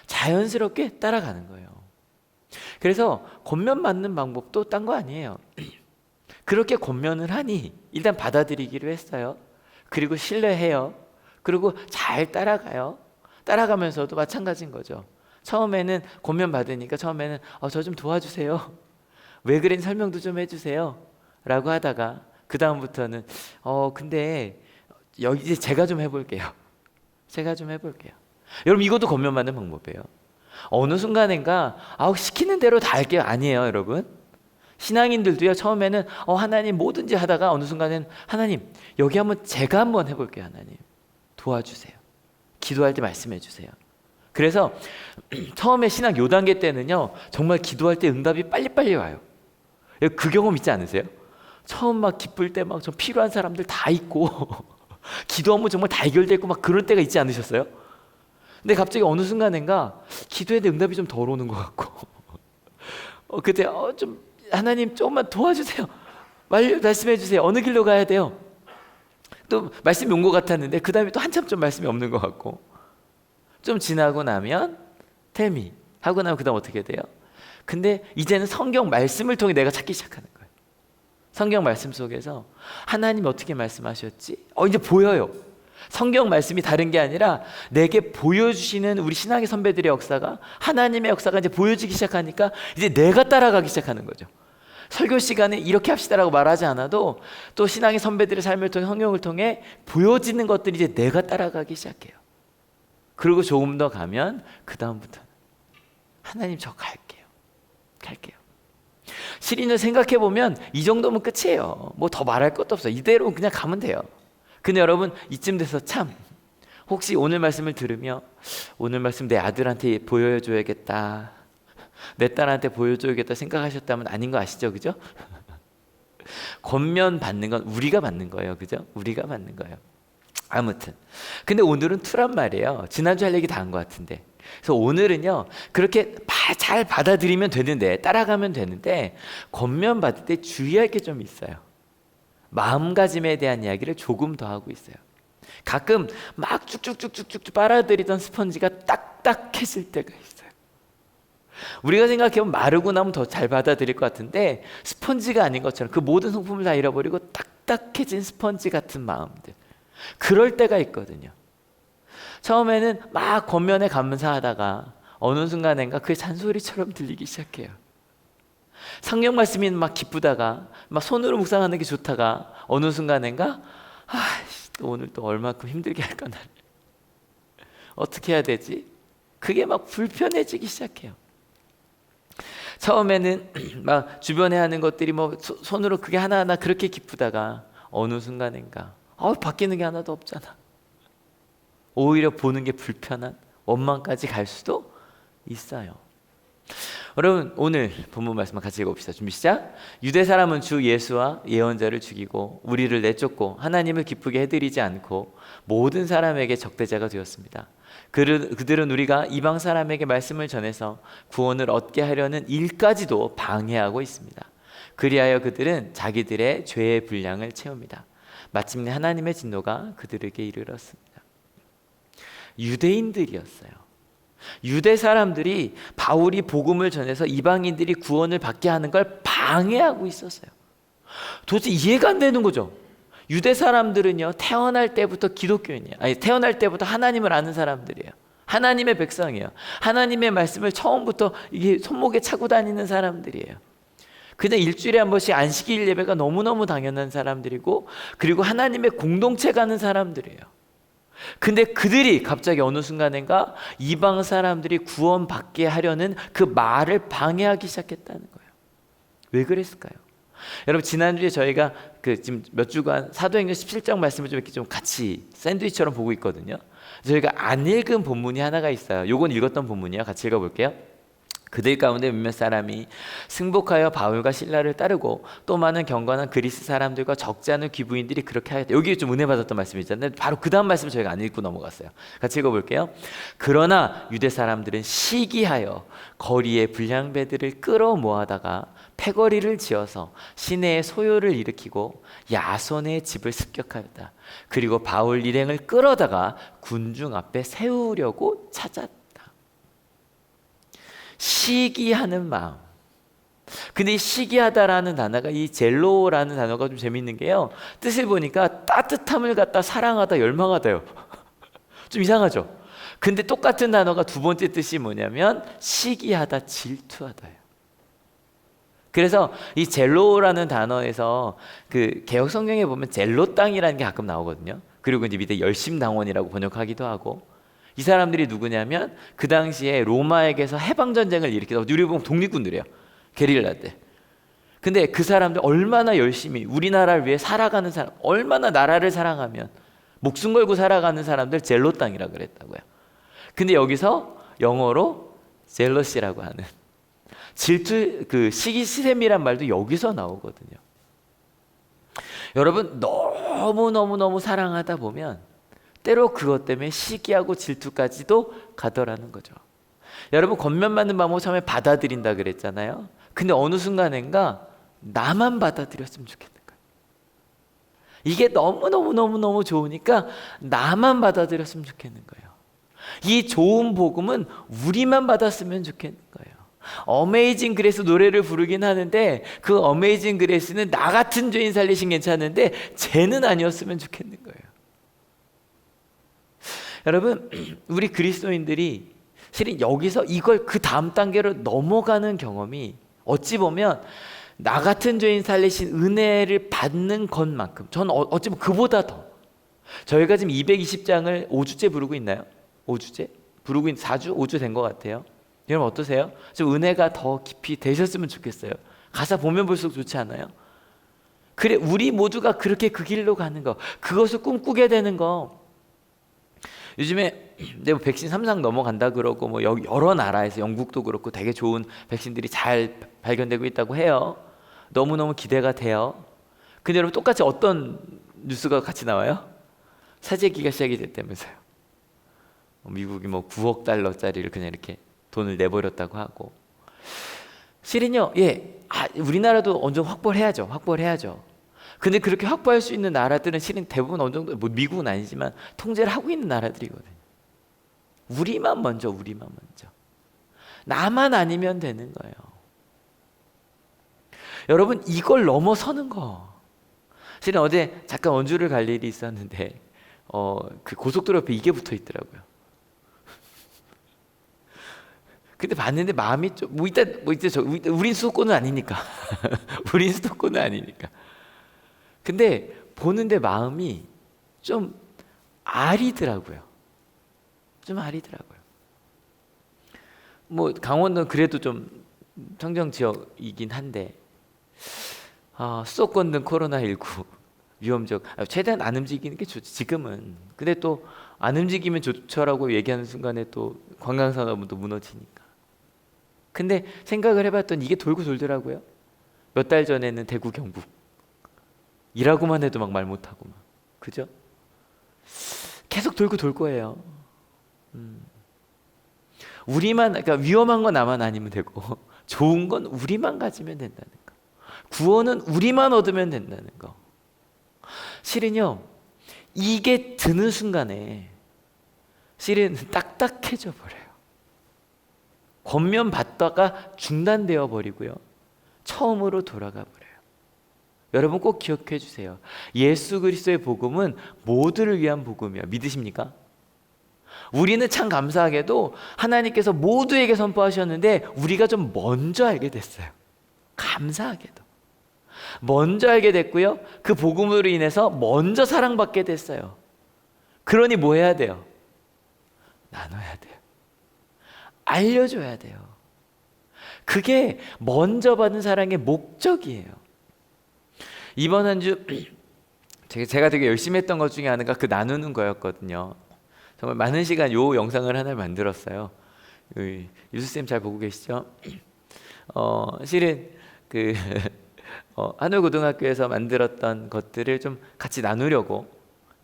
자연스럽게 따라가는 거예요. 그래서 권면 받는 방법도 딴 거 아니에요. 그렇게 권면을 하니 일단 받아들이기로 했어요. 그리고 신뢰해요. 그리고 잘 따라가요. 따라가면서도 마찬가지인 거죠. 처음에는 권면 받으니까 처음에는 저 좀 도와주세요. 왜 그랬는지 설명도 좀 해주세요. 라고 하다가 그 다음부터는 근데 여기 이제 제가 좀 해볼게요. 제가 좀 해볼게요. 여러분 이것도 권면 받는 방법이에요. 어느 순간인가 시키는 대로 다 할게요. 아니에요, 여러분. 신앙인들도요. 처음에는 하나님 뭐든지 하다가 어느 순간에는 하나님 여기 한번 제가 한번 해볼게요. 하나님 도와주세요. 기도할 때 말씀해 주세요. 그래서 처음에 신앙 요 단계 때는요. 정말 기도할 때 응답이 빨리빨리 와요. 그 경험 있지 않으세요? 처음 막 기쁠 때 막 좀 필요한 사람들 다 있고 기도하면 정말 다 해결되고 막 그럴 때가 있지 않으셨어요? 근데 갑자기 어느 순간인가 기도했는데 응답이 좀 덜 오는 것 같고 그때 좀 하나님 조금만 도와주세요. 말씀해 주세요. 어느 길로 가야 돼요? 또 말씀이 온 것 같았는데 그 다음에 또 한참 좀 말씀이 없는 것 같고 좀 지나고 나면 텔미 하고 나면 그 다음 어떻게 돼요? 근데 이제는 성경 말씀을 통해 내가 찾기 시작하는 거예요. 성경 말씀 속에서 하나님 어떻게 말씀하셨지? 이제 보여요. 성경 말씀이 다른 게 아니라 내게 보여주시는 우리 신앙의 선배들의 역사가 하나님의 역사가 이제 보여지기 시작하니까 이제 내가 따라가기 시작하는 거죠. 설교 시간에 이렇게 합시다라고 말하지 않아도 또 신앙의 선배들의 삶을 통해 성경을 통해 보여지는 것들이 이제 내가 따라가기 시작해요. 그리고 조금 더 가면 그 다음부터는 하나님 저 갈게요. 실인을 생각해 보면 이 정도면 끝이에요. 뭐 더 말할 것도 없어요. 이대로 그냥 가면 돼요. 근데 여러분 이쯤 돼서 참 혹시 오늘 말씀을 들으며 오늘 말씀 내 아들한테 보여줘야겠다, 내 딸한테 보여줘야겠다 생각하셨다면 아닌 거 아시죠? 그죠? 권면 받는 건 우리가 받는 거예요. 그죠? 우리가 받는 거예요. 아무튼 근데 오늘은 투란 말이에요. 지난주 할 얘기 다 한 것 같은데 그래서 오늘은요 그렇게 잘 받아들이면 되는데 따라가면 되는데 권면 받을 때 주의할 게 좀 있어요. 마음가짐에 대한 이야기를 조금 더 하고 있어요. 가끔 막 쭉쭉쭉쭉쭉 빨아들이던 스펀지가 딱딱해질 때가 있어요. 우리가 생각해보면 마르고 나면 더 잘 받아들일 것 같은데 스펀지가 아닌 것처럼 그 모든 성품을 다 잃어버리고 딱딱해진 스펀지 같은 마음들, 그럴 때가 있거든요. 처음에는 막 권면에 감사하다가 어느 순간인가 그게 잔소리처럼 들리기 시작해요. 성경 말씀이 막 기쁘다가 막 손으로 묵상하는 게 좋다가 어느 순간인가 또 오늘 또 얼마큼 힘들게 할까 나를 어떻게 해야 되지? 그게 막 불편해지기 시작해요. 처음에는 막 주변에 하는 것들이 뭐 손으로 그게 하나하나 그렇게 기쁘다가 어느 순간인가 바뀌는 게 하나도 없잖아. 오히려 보는 게 불편한 원망까지 갈 수도 있어요. 여러분 오늘 본문 말씀 같이 읽어봅시다. 준비 시작. 유대 사람은 주 예수와 예언자를 죽이고 우리를 내쫓고 하나님을 기쁘게 해드리지 않고 모든 사람에게 적대자가 되었습니다. 그들은 우리가 이방 사람에게 말씀을 전해서 구원을 얻게 하려는 일까지도 방해하고 있습니다. 그리하여 그들은 자기들의 죄의 분량을 채웁니다. 마침내 하나님의 진노가 그들에게 이르렀습니다. 유대인들이었어요. 유대 사람들이 바울이 복음을 전해서 이방인들이 구원을 받게 하는 걸 방해하고 있었어요. 도대체 이해가 안 되는 거죠. 유대 사람들은요 태어날 때부터 기독교인이에요. 태어날 때부터 하나님을 아는 사람들이에요. 하나님의 백성이에요. 하나님의 말씀을 처음부터 이게 손목에 차고 다니는 사람들이에요. 그냥 일주일에 한 번씩 안식일 예배가 너무너무 당연한 사람들이고 그리고 하나님의 공동체 가는 사람들이에요. 근데 그들이 갑자기 어느 순간인가 이방 사람들이 구원받게 하려는 그 말을 방해하기 시작했다는 거예요. 왜 그랬을까요? 여러분 지난주에 저희가 지금 몇 주간 사도행전 17장 말씀을 좀 이렇게 좀 같이 샌드위치처럼 보고 있거든요. 저희가 안 읽은 본문이 하나가 있어요. 요건 읽었던 본문이에요. 같이 읽어볼게요. 그들 가운데 몇몇 사람이 승복하여 바울과 실라를 따르고 또 많은 경건한 그리스 사람들과 적지 않은 귀부인들이 그렇게 하였다. 여기 좀 은혜 받았던 말씀이잖아요. 바로 그 다음 말씀 저희가 안 읽고 넘어갔어요. 같이 읽어볼게요. 그러나 유대 사람들은 시기하여 거리에 불량배들을 끌어 모아다가 패거리를 지어서 시내에 소요를 일으키고 야손의 집을 습격하였다. 그리고 바울 일행을 끌어다가 군중 앞에 세우려고 찾았다. 시기하는 마음. 근데 이 시기하다라는 단어가, 이 젤로라는 단어가 좀 재밌는 게요, 뜻을 보니까 따뜻함을 갖다 사랑하다, 열망하다요. 좀 이상하죠? 근데 똑같은 단어가 두 번째 뜻이 뭐냐면 시기하다, 질투하다예요. 그래서 이 젤로라는 단어에서 그 개역 성경에 보면 젤로 땅이라는 게 가끔 나오거든요. 그리고 이제 밑에 열심당원이라고 번역하기도 하고, 이 사람들이 누구냐면 그 당시에 로마에게서 해방전쟁을 일으키다, 우리 보면 독립군들이에요. 게릴라 때. 근데 그 사람들 얼마나 열심히 우리나라를 위해 살아가는 사람, 얼마나 나라를 사랑하면 목숨 걸고 살아가는 사람들 젤로 땅이라 그랬다고요. 근데 여기서 영어로 젤러시라고 하는 질투, 그 시기시샘이란 말도 여기서 나오거든요. 여러분, 너무 사랑하다 보면 때로 그것 때문에 시기하고 질투까지도 가더라는 거죠. 여러분, 권면받는 방법 처음에 받아들인다 그랬잖아요. 근데 어느 순간인가 나만 받아들였으면 좋겠는 거예요. 이게 너무 좋으니까 나만 받아들였으면 좋겠는 거예요. 이 좋은 복음은 우리만 받았으면 좋겠는 거예요. 어메이징 그레이스 노래를 부르긴 하는데 그 어메이징 그레이스는 나 같은 죄인 살리신 괜찮은데 쟤는 아니었으면 좋겠는 거예요. 여러분, 우리 그리스도인들이 실은 여기서 이걸 그 다음 단계로 넘어가는 경험이 어찌 보면 나 같은 죄인 살리신 은혜를 받는 것만큼, 저는 어찌 보면 그보다 더, 저희가 지금 220장을 5주째 부르고 있나요? 5주째? 부르고 있는 4주? 5주 된 것 같아요. 여러분 어떠세요? 좀 은혜가 더 깊이 되셨으면 좋겠어요. 가사 보면 볼수록 좋지 않아요? 그래, 우리 모두가 그렇게 그 길로 가는 거, 그것을 꿈꾸게 되는 거. 요즘에 뭐 백신 3상 넘어간다 그러고 뭐 여러 나라에서 영국도 그렇고 되게 좋은 백신들이 잘 발견되고 있다고 해요. 너무너무 기대가 돼요. 근데 여러분, 똑같이 어떤 뉴스가 같이 나와요? 사재기가 시작이 됐다면서요. 미국이 뭐 9억 달러짜리를 그냥 이렇게 돈을 내버렸다고 하고. 실은요, 우리나라도 어느 정도 확보를 해야죠. 근데 그렇게 확보할 수 있는 나라들은 실은 대부분 어느 정도, 뭐 미국은 아니지만 통제를 하고 있는 나라들이거든요. 우리만 먼저. 나만 아니면 되는 거예요. 여러분, 이걸 넘어서는 거. 실은 어제 잠깐 원주를 갈 일이 있었는데 그 고속도로 옆에 이게 붙어 있더라고요. 근데 봤는데 마음이 좀 우린 수도권은 아니니까. 우린 수도권은 아니니까. 근데 보는데 마음이 좀 아리더라고요. 뭐 강원도는 그래도 좀 청정 지역이긴 한데 수도권 등 코로나19 위험적, 최대한 안 움직이는 게 좋지 지금은. 근데 또 안 움직이면 좋죠라고 얘기하는 순간에 또 관광산업은 또 무너지니까. 근데 생각을 해봤더니 이게 돌고 돌더라고요. 몇 달 전에는 대구 경북 이라고만 해도 막 말 못하고 막, 그죠? 계속 돌고 돌 거예요. 우리만, 그러니까 위험한 건 나만 아니면 되고 좋은 건 우리만 가지면 된다는 거. 구원은 우리만 얻으면 된다는 거. 실은요, 이게 드는 순간에 실은 딱딱해져 버려요. 권면 받다가 중단되어 버리고요, 처음으로 돌아가 버려요. 여러분 꼭 기억해 주세요. 예수 그리스도의 복음은 모두를 위한 복음이에요. 믿으십니까? 우리는 참 감사하게도 하나님께서 모두에게 선포하셨는데 우리가 좀 먼저 알게 됐어요. 감사하게도 먼저 알게 됐고요, 그 복음으로 인해서 먼저 사랑받게 됐어요. 그러니 뭐 해야 돼요? 나눠야 돼요. 알려줘야 돼요. 그게 먼저 받은 사랑의 목적이에요. 이번 한 주 제가 되게 열심히 했던 것 중에 하나가 그 나누는 거였거든요. 정말 많은 시간 요 영상을 하나 만들었어요. 유수쌤 잘 보고 계시죠? 실은 그 한울고등학교에서 만들었던 것들을 좀 같이 나누려고,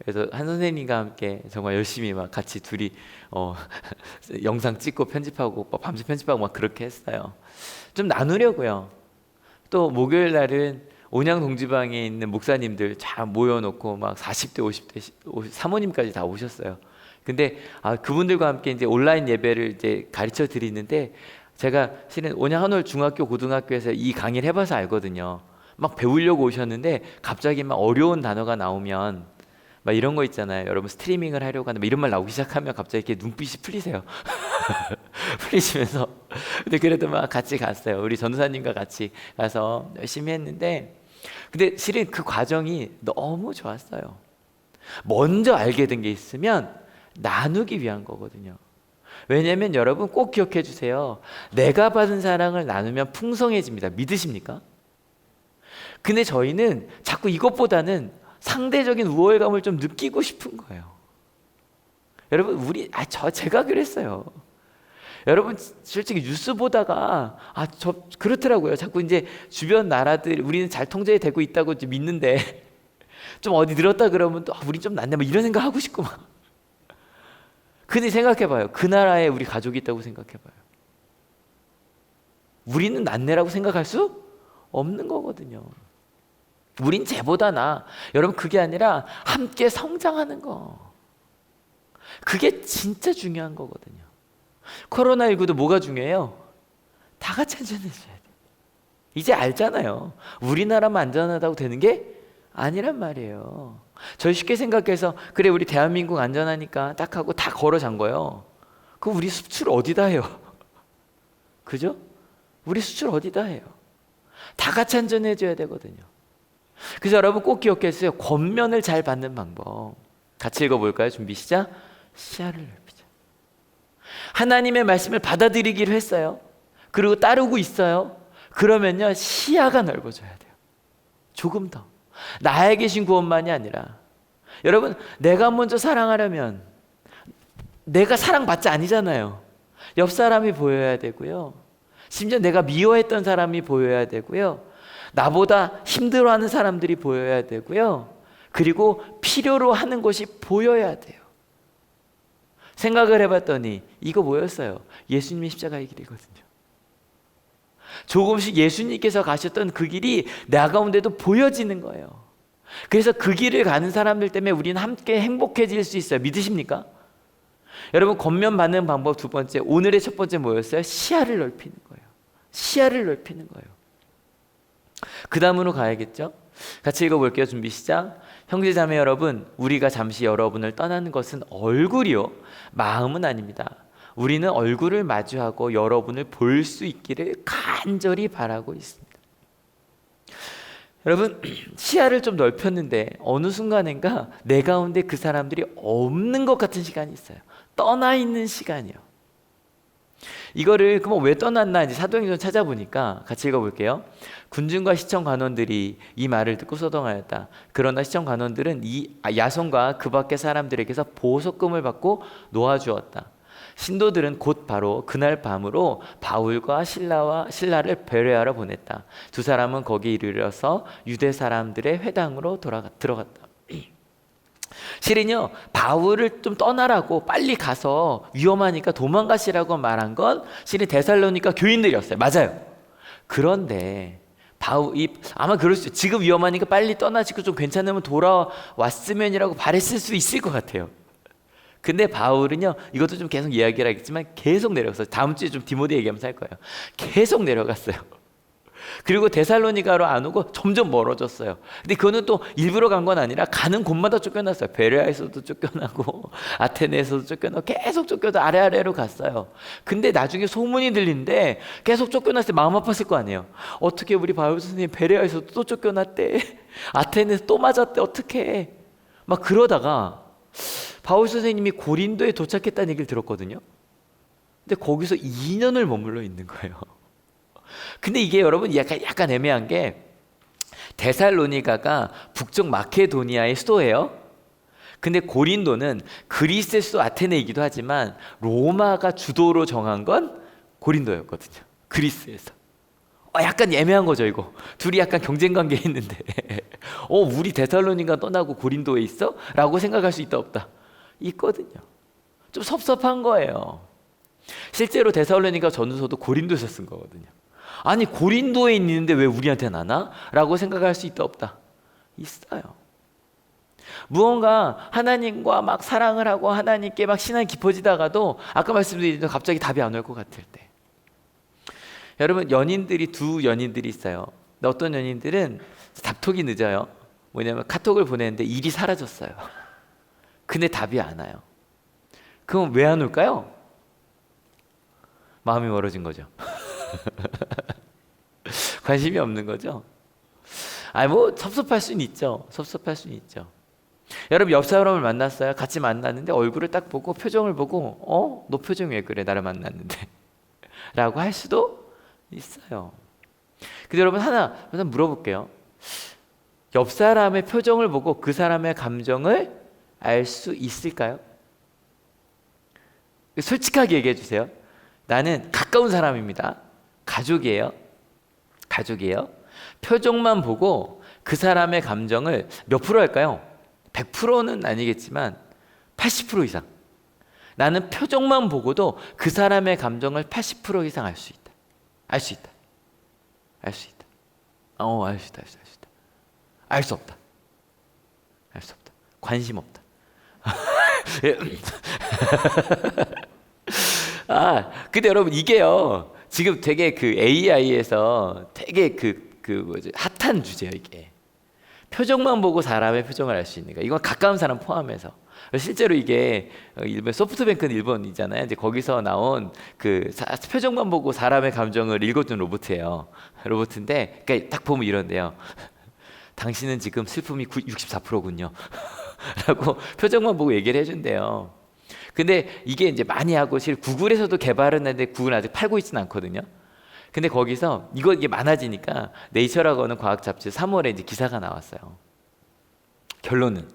그래서 한 선생님과 함께 정말 열심히 막 같이 둘이 영상 찍고 편집하고 밤새 편집하고 막 그렇게 했어요. 좀 나누려고요. 또 목요일 날은 온양 동지방에 있는 목사님들 다 모여놓고 막 40대, 50대 사모님까지 다 오셨어요. 근데 그분들과 함께 이제 온라인 예배를 이제 가르쳐 드리는데, 제가 실은 온양 한올 중학교 고등학교에서 이 강의를 해봐서 알거든요. 막 배우려고 오셨는데 갑자기 막 어려운 단어가 나오면 막 이런 거 있잖아요. 여러분 스트리밍을 하려고 하는데 이런 말 나오기 시작하면 갑자기 이렇게 눈빛이 풀리세요. 풀리시면서 근데 그래도 막 같이 갔어요. 우리 전도사님과 같이 가서 열심히 했는데, 근데 실은 그 과정이 너무 좋았어요. 먼저 알게 된 게 있으면 나누기 위한 거거든요. 왜냐하면 여러분 꼭 기억해 주세요. 내가 받은 사랑을 나누면 풍성해집니다. 믿으십니까? 근데 저희는 자꾸 이것보다는 상대적인 우월감을 좀 느끼고 싶은 거예요. 여러분 제가 그랬어요. 여러분 솔직히 뉴스 보다가 그렇더라고요. 자꾸 이제 주변 나라들 우리는 잘 통제되고 있다고 이제 믿는데 좀 어디 늘었다 그러면 또 우린 좀 낫네 막 이런 생각 하고 싶고 막. 근데 생각해봐요. 그 나라에 우리 가족이 있다고 생각해봐요. 우리는 낫네라고 생각할 수 없는 거거든요. 우린 쟤보다 나. 여러분 그게 아니라 함께 성장하는 거. 그게 진짜 중요한 거거든요. 코로나19도 뭐가 중요해요? 다 같이 안전해져야 돼. 이제 알잖아요. 우리나라만 안전하다고 되는 게 아니란 말이에요. 저희 쉽게 생각해서 그래 우리 대한민국 안전하니까 딱 하고 다 걸어 잔 거예요. 그럼 우리 수출 어디다 해요? 그죠? 우리 수출 어디다 해요? 다 같이 안전해져야 되거든요. 그래서 여러분 꼭 기억했어요. 권면을 잘 받는 방법. 같이 읽어볼까요? 준비 시작. 시야를 넓히자. 하나님의 말씀을 받아들이기로 했어요. 그리고 따르고 있어요. 그러면요 시야가 넓어져야 돼요. 조금 더. 나에 계신 구원만이 아니라, 여러분 내가 먼저 사랑하려면 내가 사랑받지 아니잖아요. 옆 사람이 보여야 되고요. 심지어 내가 미워했던 사람이 보여야 되고요. 나보다 힘들어하는 사람들이 보여야 되고요. 그리고 필요로 하는 것이 보여야 돼요. 생각을 해봤더니 이거 뭐였어요? 예수님의 십자가의 길이거든요. 조금씩 예수님께서 가셨던 그 길이 나 가운데도 보여지는 거예요. 그래서 그 길을 가는 사람들 때문에 우리는 함께 행복해질 수 있어요. 믿으십니까? 여러분 권면 받는 방법 두 번째, 오늘의 첫 번째 뭐였어요? 시야를 넓히는 거예요. 시야를 넓히는 거예요. 그 다음으로 가야겠죠? 같이 읽어볼게요. 준비 시작. 형제자매 여러분, 우리가 잠시 여러분을 떠나는 것은 얼굴이요 마음은 아닙니다. 우리는 얼굴을 마주하고 여러분을 볼 수 있기를 간절히 바라고 있습니다. 여러분 시야를 좀 넓혔는데 어느 순간인가 내 가운데 그 사람들이 없는 것 같은 시간이 있어요. 떠나 있는 시간이요. 이거를 그럼 왜 떠났나 이제 사도행전 찾아보니까 같이 읽어볼게요. 군중과 시청 관원들이 이 말을 듣고 소동하였다. 그러나 시청 관원들은 이 야손과 그 밖의 사람들에게서 보석금을 받고 놓아주었다. 신도들은 곧 바로 그날 밤으로 바울과 실라를 베레아로 보냈다. 두 사람은 거기 이르러서 유대 사람들의 회당으로 들어갔다. 실은요 바울을 좀 떠나라고 빨리 가서 위험하니까 도망가시라고 말한 건 실은 데살로니가 교인들이었어요. 맞아요. 그런데 아마 그럴 수 있어요. 지금 위험하니까 빨리 떠나시고 좀 괜찮으면 돌아왔으면이라고 바랬을 수 있을 것 같아요. 근데 바울은요 이것도 좀 계속 이야기를 하겠지만 계속 내려갔어요. 다음 주에 좀 디모데 얘기하면서 할 거예요. 계속 내려갔어요. 그리고 데살로니가로 안 오고 점점 멀어졌어요. 근데 그거는 또 일부러 간 건 아니라 가는 곳마다 쫓겨났어요. 베레아에서도 쫓겨나고 아테네에서도 쫓겨나고 계속 쫓겨서 아래아래로 갔어요. 근데 나중에 소문이 들리는데 계속 쫓겨났을 때 마음 아팠을 거 아니에요. 어떻게 우리 바울 선생님 베레아에서도 또 쫓겨났대. 아테네에서 또 맞았대. 어떻게 막 그러다가 바울 선생님이 고린도에 도착했다는 얘기를 들었거든요. 근데 거기서 2년을 머물러 있는 거예요. 근데 이게 여러분 약간 애매한 게 데살로니가가 북쪽 마케도니아의 수도예요. 근데 고린도는 그리스의 수도 아테네이기도 하지만 로마가 주도로 정한 건 고린도였거든요. 그리스에서. 약간 애매한 거죠, 이거. 둘이 약간 경쟁 관계에 있는데 우리 데살로니가 떠나고 고린도에 있어? 라고 생각할 수 있다 없다? 있거든요. 좀 섭섭한 거예요. 실제로 데살로니가 전후서도 고린도에서 쓴 거거든요. 아니 고린도에 있는데 왜 우리한테는 안 와? 라고 생각할 수 있다 없다? 있어요. 무언가 하나님과 막 사랑을 하고 하나님께 막 신앙이 깊어지다가도 아까 말씀드린 대로 갑자기 답이 안 올 것 같을 때, 여러분 두 연인들이 있어요. 근데 어떤 연인들은 답톡이 늦어요. 뭐냐면 카톡을 보내는데 일이 사라졌어요. 근데 답이 안 와요. 그럼 왜 안 올까요? 마음이 멀어진 거죠. 관심이 없는 거죠. 뭐 섭섭할 수는 있죠. 섭섭할 수는 있죠. 여러분 옆 사람을 만났어요. 같이 만났는데 얼굴을 딱 보고 표정을 보고 너 표정이 왜 그래? 나를 만났는데 라고 할 수도 있어요. 근데 여러분 하나 물어볼게요. 옆 사람의 표정을 보고 그 사람의 감정을 알 수 있을까요? 솔직하게 얘기해 주세요. 나는 가까운 사람입니다. 가족이에요. 표정만 보고 그 사람의 감정을 몇 프로 할까요? 100%는 아니겠지만 80% 이상. 나는 표정만 보고도 그 사람의 감정을 80% 이상 알 수 있다. 알 수 있다. 알 수 있다. 알 수 없다. 관심 없다. 근데 여러분 이게요. 지금 되게 그 AI에서 되게 핫한 주제예요, 이게. 표정만 보고 사람의 표정을 알 수 있는 거. 이건 가까운 사람 포함해서. 실제로 이게 일본 소프트뱅크는 일본이잖아요. 이제 거기서 나온 표정만 보고 사람의 감정을 읽어주는 로봇이에요. 로봇인데, 그러니까 딱 보면 이런데요. 당신은 지금 슬픔이 64%군요. 라고 표정만 보고 얘기를 해준대요. 근데 이게 이제 많이 하고 구글에서도 개발은 했는데 구글은 아직 팔고 있지는 않거든요. 근데 거기서 이게 많아지니까 네이처라고 하는 과학 잡지 3월에 이제 기사가 나왔어요. 결론은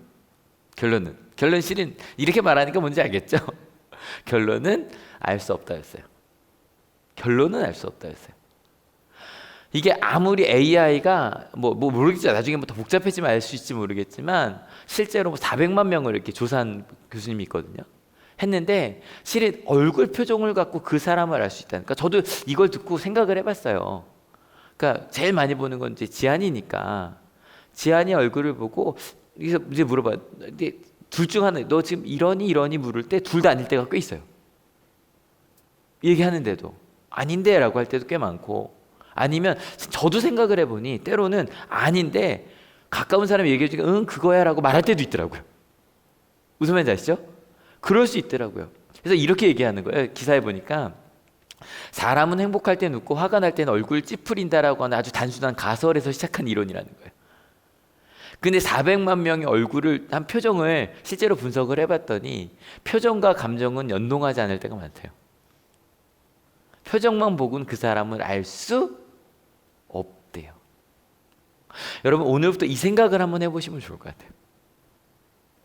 실은 이렇게 말하니까 뭔지 알겠죠? 결론은 알 수 없다였어요. 이게 아무리 AI가 모르겠죠. 나중에 더 복잡해지면 알 수 있을지 모르겠지만 실제로 400만 명을 이렇게 조사한 교수님이 있거든요. 했는데 실은 얼굴 표정을 갖고 그 사람을 알 수 있다니까. 저도 이걸 듣고 생각을 해봤어요. 그러니까 제일 많이 보는 건 이제 지한이니까 지한이 얼굴을 보고 이제 물어봐. 근데 둘 중 하나, 너 지금 이러니 물을 때 둘 다 아닐 때가 꽤 있어요. 얘기하는데도 아닌데라고 할 때도 꽤 많고, 아니면 저도 생각을 해보니 때로는 아닌데 가까운 사람이 얘기해 주니까 응 그거야라고 말할 때도 있더라고요. 무슨 말인지 아시죠? 그럴 수 있더라고요. 그래서 이렇게 얘기하는 거예요. 기사에 보니까 사람은 행복할 땐 웃고 화가 날 때는 얼굴 찌푸린다라고 하는 아주 단순한 가설에서 시작한 이론이라는 거예요. 근데 400만 명의 한 표정을 실제로 분석을 해봤더니 표정과 감정은 연동하지 않을 때가 많대요. 표정만 보고는 그 사람을 알 수 없대요. 여러분 오늘부터 이 생각을 한번 해보시면 좋을 것 같아요.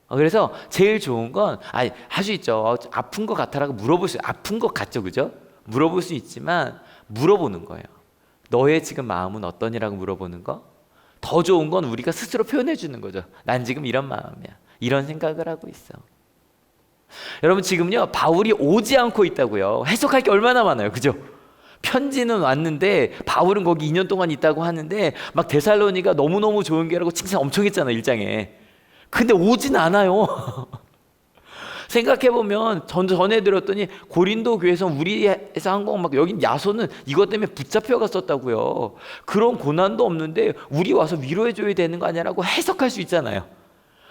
그래서 제일 좋은 건 할 수 있죠. 아픈 것 같아라고 물어볼 수, 아픈 것 같죠, 그죠? 물어볼 수 있지만 물어보는 거예요. 너의 지금 마음은 어떠니라고 물어보는 거. 더 좋은 건 우리가 스스로 표현해 주는 거죠. 난 지금 이런 마음이야. 이런 생각을 하고 있어. 여러분 지금요 바울이 오지 않고 있다고요. 해석할 게 얼마나 많아요, 그죠? 편지는 왔는데 바울은 거기 2년 동안 있다고 하는데 막 데살로니가 너무너무 좋은 게라고 칭찬 엄청 했잖아요, 1장에. 근데 오진 않아요. 생각해보면 전에 들었더니 고린도 교회에서 우리에서 한 거 막 여긴 야소는 이것 때문에 붙잡혀 갔었다고요. 그런 고난도 없는데 우리 와서 위로해줘야 되는 거 아니라고 해석할 수 있잖아요.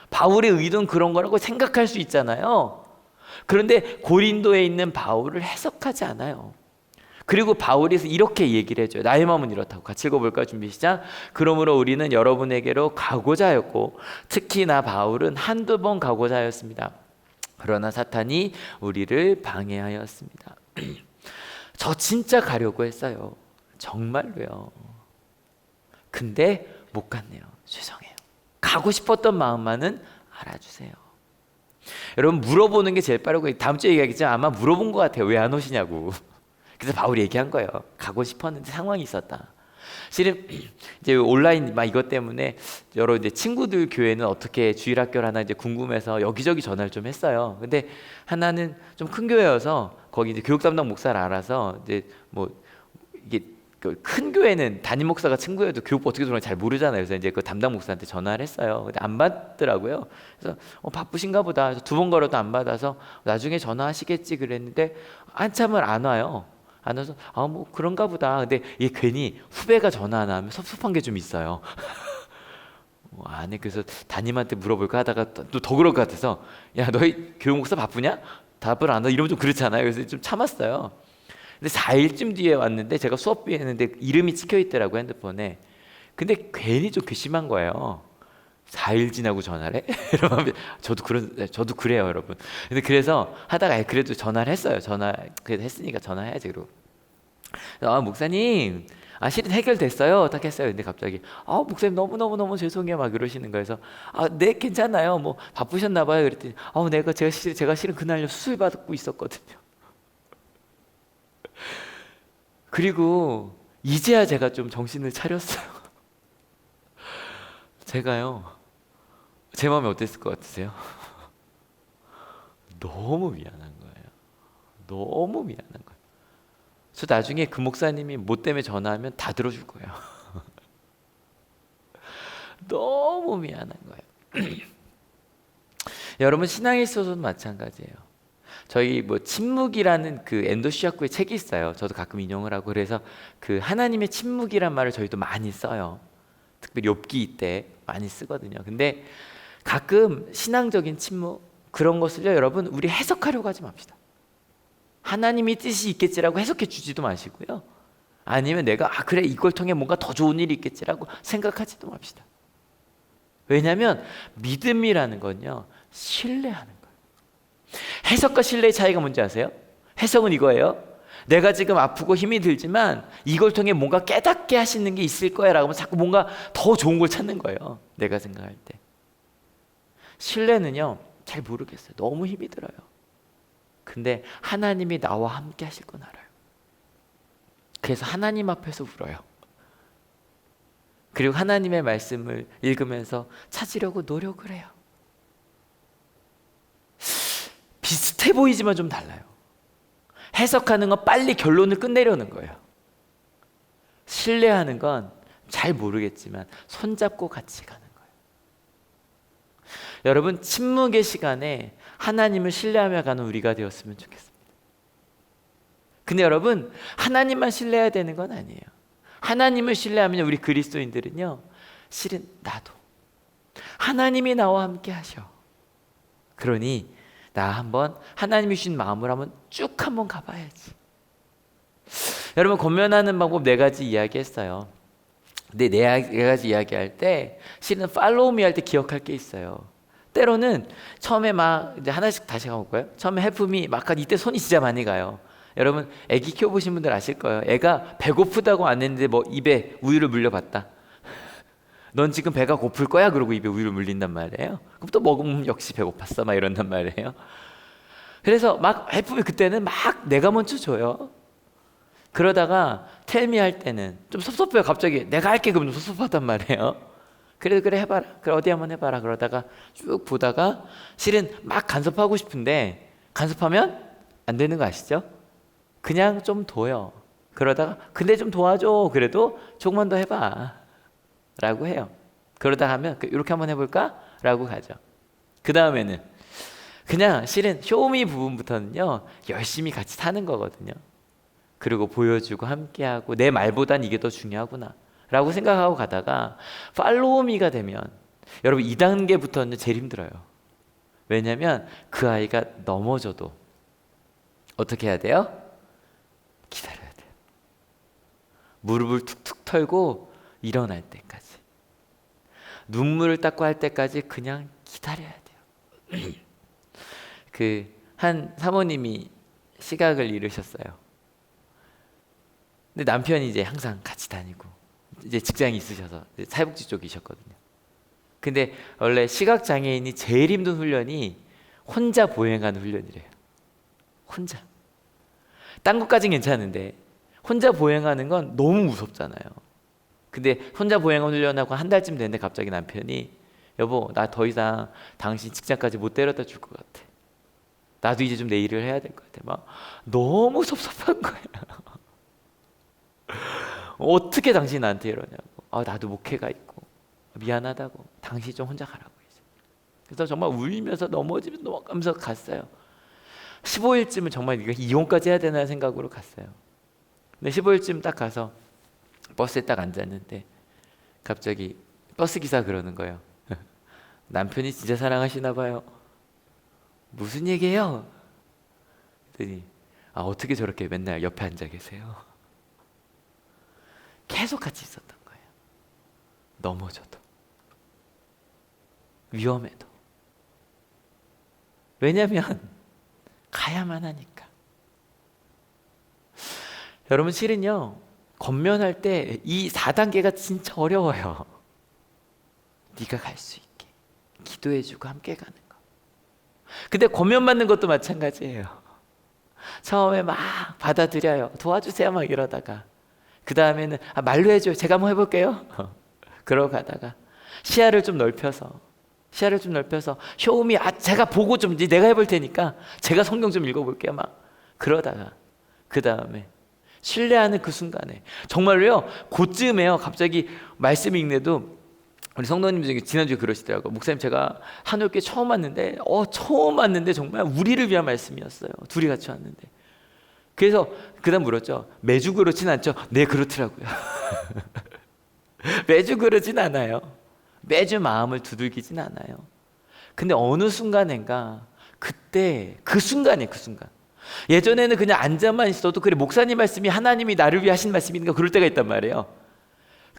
바울의 의도는 그런 거라고 생각할 수 있잖아요. 그런데 고린도에 있는 바울을 해석하지 않아요. 그리고 바울이 이렇게 얘기를 해줘요. 나의 마음은 이렇다고. 같이 읽어볼까요? 준비 시작. 그러므로 우리는 여러분에게로 가고자 하였고 특히 나 바울은 한두 번 가고자 하였습니다. 그러나 사탄이 우리를 방해하였습니다. 저 진짜 가려고 했어요. 정말로요. 근데 못 갔네요. 죄송해요. 가고 싶었던 마음만은 알아주세요. 여러분 물어보는 게 제일 빠르고 다음 주에 얘기하겠지만 아마 물어본 것 같아요. 왜 안 오시냐고. 그래서 바울이 얘기한 거예요. 가고 싶었는데 상황이 있었다. 실은 이제 온라인 막 이것 때문에 여러 이제 친구들 교회는 어떻게 주일학교를 하나 이제 궁금해서 여기저기 전화를 좀 했어요. 근데 하나는 좀 큰 교회여서 거기 이제 교육 담당 목사를 알아서 이제 뭐 이게 그 큰 교회는 담임 목사가 친구여도 교육부 어떻게 돌아가는지 잘 모르잖아요. 그래서 이제 그 담당 목사한테 전화를 했어요. 근데 안 받더라고요. 그래서 바쁘신가 보다. 두 번 걸어도 안 받아서 나중에 전화하시겠지 그랬는데 한참을 안 와요. 안 와서 뭐 그런가 보다. 근데 이게 괜히 후배가 전화 안 하면 섭섭한 게 좀 있어요. 안에 그래서 담임한테 물어볼까 하다가 또 더 그럴 것 같아서 야 너희 교육 목사 바쁘냐? 답을 안 하. 이러면 좀 그렇잖아요. 그래서 좀 참았어요. 근데 4일쯤 뒤에 왔는데 제가 수업비 했는데 이름이 찍혀 있더라고 핸드폰에. 근데 괜히 좀 괘씸한 거예요. 4일 지나고 전화를 해? 이러면 저도 그래요, 여러분. 근데 그래서 하다가 그래도 전화를 했어요. 그래도 했으니까 전화해야지. 그러고 목사님, 실은 해결됐어요. 딱 했어요. 근데 갑자기 목사님 너무 죄송해요. 막 그러시는 거예요. 그래서 네 괜찮아요. 뭐 바쁘셨나 봐요. 그랬더니 제가 실은 그날 수술 받고 있었거든요. 그리고 이제야 제가 좀 정신을 차렸어요. 제가요, 제 마음이 어땠을 것 같으세요? 너무 미안한 거예요. 너무 미안한 거예요. 저 나중에 그 목사님이 뭐 때문에 전화하면 다 들어줄 거예요. 너무 미안한 거예요. 여러분 신앙에 있어서도 마찬가지예요. 저희 뭐 침묵이라는 그 엔도 시아쿠의 책이 있어요. 저도 가끔 인용을 하고 그래서 그 하나님의 침묵이란 말을 저희도 많이 써요. 특별히 욥기 때 많이 쓰거든요. 근데 가끔 신앙적인 침묵 그런 것을요, 여러분 우리 해석하려고 하지 맙시다. 하나님이 뜻이 있겠지라고 해석해 주지도 마시고요. 아니면 내가 그래 이걸 통해 뭔가 더 좋은 일이 있겠지라고 생각하지도 맙시다. 왜냐하면 믿음이라는 건요, 신뢰하는 거예요. 해석과 신뢰의 차이가 뭔지 아세요? 해석은 이거예요. 내가 지금 아프고 힘이 들지만 이걸 통해 뭔가 깨닫게 하시는 게 있을 거야 라고 하면 자꾸 뭔가 더 좋은 걸 찾는 거예요. 내가 생각할 때. 신뢰는요, 잘 모르겠어요. 너무 힘이 들어요. 근데 하나님이 나와 함께 하실 건 알아요. 그래서 하나님 앞에서 울어요. 그리고 하나님의 말씀을 읽으면서 찾으려고 노력을 해요. 비슷해 보이지만 좀 달라요. 해석하는 건 빨리 결론을 끝내려는 거예요. 신뢰하는 건 잘 모르겠지만 손잡고 같이 가는 거예요. 여러분 침묵의 시간에 하나님을 신뢰하며 가는 우리가 되었으면 좋겠습니다. 근데 여러분 하나님만 신뢰해야 되는 건 아니에요. 하나님을 신뢰하면 우리 그리스도인들은요, 실은 나도 하나님이 나와 함께 하셔. 그러니 나 한번 하나님이 주신 마음을 한번 쭉 한번 가봐야지. 여러분 권면하는 방법 4가지 이야기했어요. 근데 4가지 이야기할 때 실은 팔로우 미 할 때 기억할 게 있어요. 때로는 처음에 막 이제 하나씩 다시 가볼까요? 처음에 헬프 미 막 이때 손이 진짜 많이 가요. 여러분 애기 키워보신 분들 아실 거예요. 애가 배고프다고 안 했는데 뭐 입에 우유를 물려봤다. 넌 지금 배가 고플 거야? 그러고 입에 우유를 물린단 말이에요. 그럼 또 먹으면 역시 배고팠어 막 이런단 말이에요. 그래서 막 헬프미 그때는 막 내가 먼저 줘요. 그러다가 텔미 할 때는 좀 섭섭해요. 갑자기 내가 할게 그러면 섭섭하단 말이에요. 그래 해봐라. 그래 어디 한번 해봐라. 그러다가 쭉 보다가 실은 막 간섭하고 싶은데 간섭하면 안 되는 거 아시죠? 그냥 좀 둬요. 그러다가 근데 좀 도와줘. 그래도 조금만 더 해봐 라고 해요. 그러다 하면 이렇게 한번 해볼까? 라고 가죠. 그 다음에는 그냥 실은 쇼미 부분부터는요, 열심히 같이 사는 거거든요. 그리고 보여주고 함께하고 내 말보단 이게 더 중요하구나 라고 생각하고 가다가 팔로우미가 되면 여러분 2단계부터는 제일 힘들어요. 왜냐하면 그 아이가 넘어져도 어떻게 해야 돼요? 기다려야 돼요. 무릎을 툭툭 털고 일어날 때까지, 눈물을 닦고 할 때까지 그냥 기다려야 돼요. 그 한 사모님이 시각을 잃으셨어요. 근데 남편이 이제 항상 같이 다니고 이제 직장이 있으셔서 사회복지 쪽이셨거든요. 근데 원래 시각 장애인이 제일 힘든 훈련이 혼자 보행하는 훈련이래요. 혼자. 딴 것까진 괜찮은데 혼자 보행하는 건 너무 무섭잖아요. 근데 혼자 보행하는 훈련하고 한 달쯤 됐는데 갑자기 남편이 여보, 나 더 이상 당신 직장까지 못 데려다 줄 것 같아. 나도 이제 좀 내 일을 해야 될 것 같아. 막 너무 섭섭한 거야. 어떻게 당신이 나한테 이러냐고. 나도 목회가 있고 미안하다고. 당신이 좀 혼자 가라고. 그래서 정말 울면서 넘어가면서 갔어요. 15일쯤은 정말 이거 이혼까지 해야 되나 생각으로 갔어요. 근데 15일쯤 딱 가서 버스에 딱 앉았는데 갑자기 버스 기사 그러는 거예요. 남편이 진짜 사랑하시나 봐요. 무슨 얘기예요? 그랬더니 어떻게 저렇게 맨날 옆에 앉아 계세요? 계속 같이 있었던 거예요. 넘어져도 위험해도. 왜냐면 가야만 하니까. 여러분 실은요 권면할 때 이 4단계가 진짜 어려워요. 네가 갈 수 있게 기도해주고 함께 가는 거. 근데 권면 받는 것도 마찬가지예요. 처음에 막 받아들여요. 도와주세요 막 이러다가 그 다음에는 말로 해줘요. 제가 한번 해볼게요. 그러고 가다가 시야를 좀 넓혀서 쇼미 제가 보고 좀 내가 해볼 테니까 제가 성경 좀 읽어볼게요 막 그러다가 그 다음에 신뢰하는 그 순간에 정말로요 그쯤에요 갑자기 말씀 읽는데도 우리 성도님 중에 지난주에 그러시더라고요. 목사님 제가 한올교회 처음 왔는데 정말 우리를 위한 말씀이었어요. 둘이 같이 왔는데 그래서 그 다음 물었죠. 매주 그렇진 않죠? 네 그렇더라고요. 매주 그러진 않아요. 매주 마음을 두들기진 않아요. 근데 어느 순간인가 그때 그 순간 예전에는 그냥 앉아만 있어도 그래 목사님 말씀이 하나님이 나를 위해 하신 말씀인가 그럴 때가 있단 말이에요.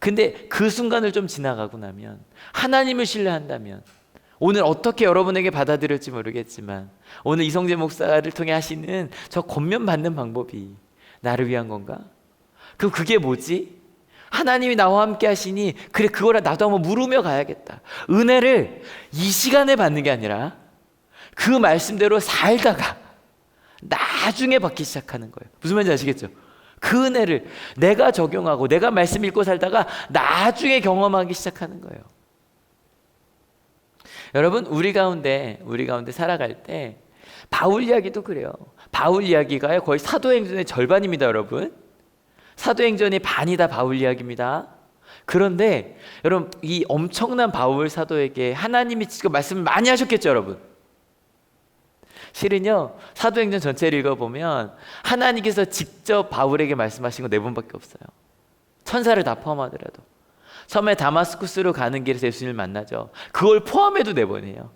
근데 그 순간을 좀 지나가고 나면 하나님을 신뢰한다면 오늘 어떻게 여러분에게 받아들일지 모르겠지만 오늘 이성재 목사를 통해 하시는 저 권면 받는 방법이 나를 위한 건가? 그럼 그게 뭐지? 하나님이 나와 함께 하시니 그래 그거라 나도 한번 물으며 가야겠다. 은혜를 이 시간에 받는 게 아니라 그 말씀대로 살다가 나중에 받기 시작하는 거예요. 무슨 말인지 아시겠죠? 그 은혜를 내가 적용하고 내가 말씀 읽고 살다가 나중에 경험하기 시작하는 거예요. 여러분 우리 가운데 살아갈 때 바울 이야기도 그래요. 바울 이야기가 거의 사도행전의 절반입니다. 여러분 사도행전의 반이 다 바울 이야기입니다. 그런데 여러분 이 엄청난 바울 사도에게 하나님이 직접 말씀을 많이 하셨겠죠. 여러분 실은요 사도행전 전체를 읽어보면 하나님께서 직접 바울에게 말씀하신 거 4번밖에 없어요. 천사를 다 포함하더라도 처음에 다마스쿠스로 가는 길에서 예수님을 만나죠. 그걸 포함해도 4번이에요.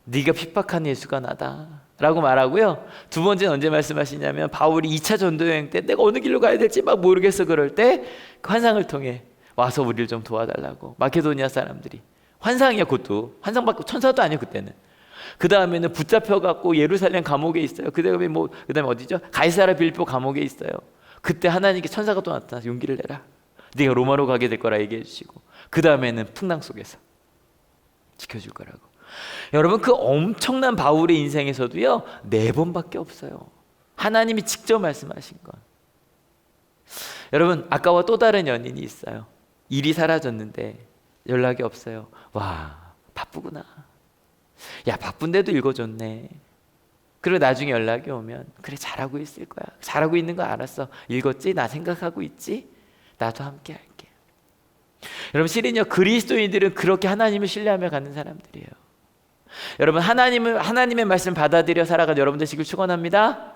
네가 핍박한 예수가 나다 라고 말하고요. 두 번째는 언제 말씀하시냐면 바울이 2차 전도여행 때 내가 어느 길로 가야 될지 막 모르겠어 그럴 때 그 환상을 통해 와서 우리를 좀 도와달라고 마케도니아 사람들이 환상이야. 그것도 환상밖에 천사도 아니에요 그때는. 그 다음에는 붙잡혀갖고 예루살렘 감옥에 있어요. 그 다음에 어디죠? 가이사라 빌보 감옥에 있어요. 그때 하나님께 천사가 또 나타나서 용기를 내라. 네가 로마로 가게 될 거라 얘기해 주시고 그 다음에는 풍랑 속에서 지켜줄 거라고. 여러분 그 엄청난 바울의 인생에서도요 4번밖에 없어요. 하나님이 직접 말씀하신 건. 여러분 아까와 또 다른 연인이 있어요. 일이 사라졌는데 연락이 없어요. 와 바쁘구나. 야 바쁜데도 읽어줬네. 그리고 나중에 연락이 오면 그래 잘하고 있을 거야. 잘하고 있는 거 알았어. 읽었지? 나 생각하고 있지? 나도 함께 할게. 여러분 실은요 그리스도인들은 그렇게 하나님을 신뢰하며 가는 사람들이에요. 여러분 하나님의 말씀 받아들여 살아간 여러분 되시길 축원합니다.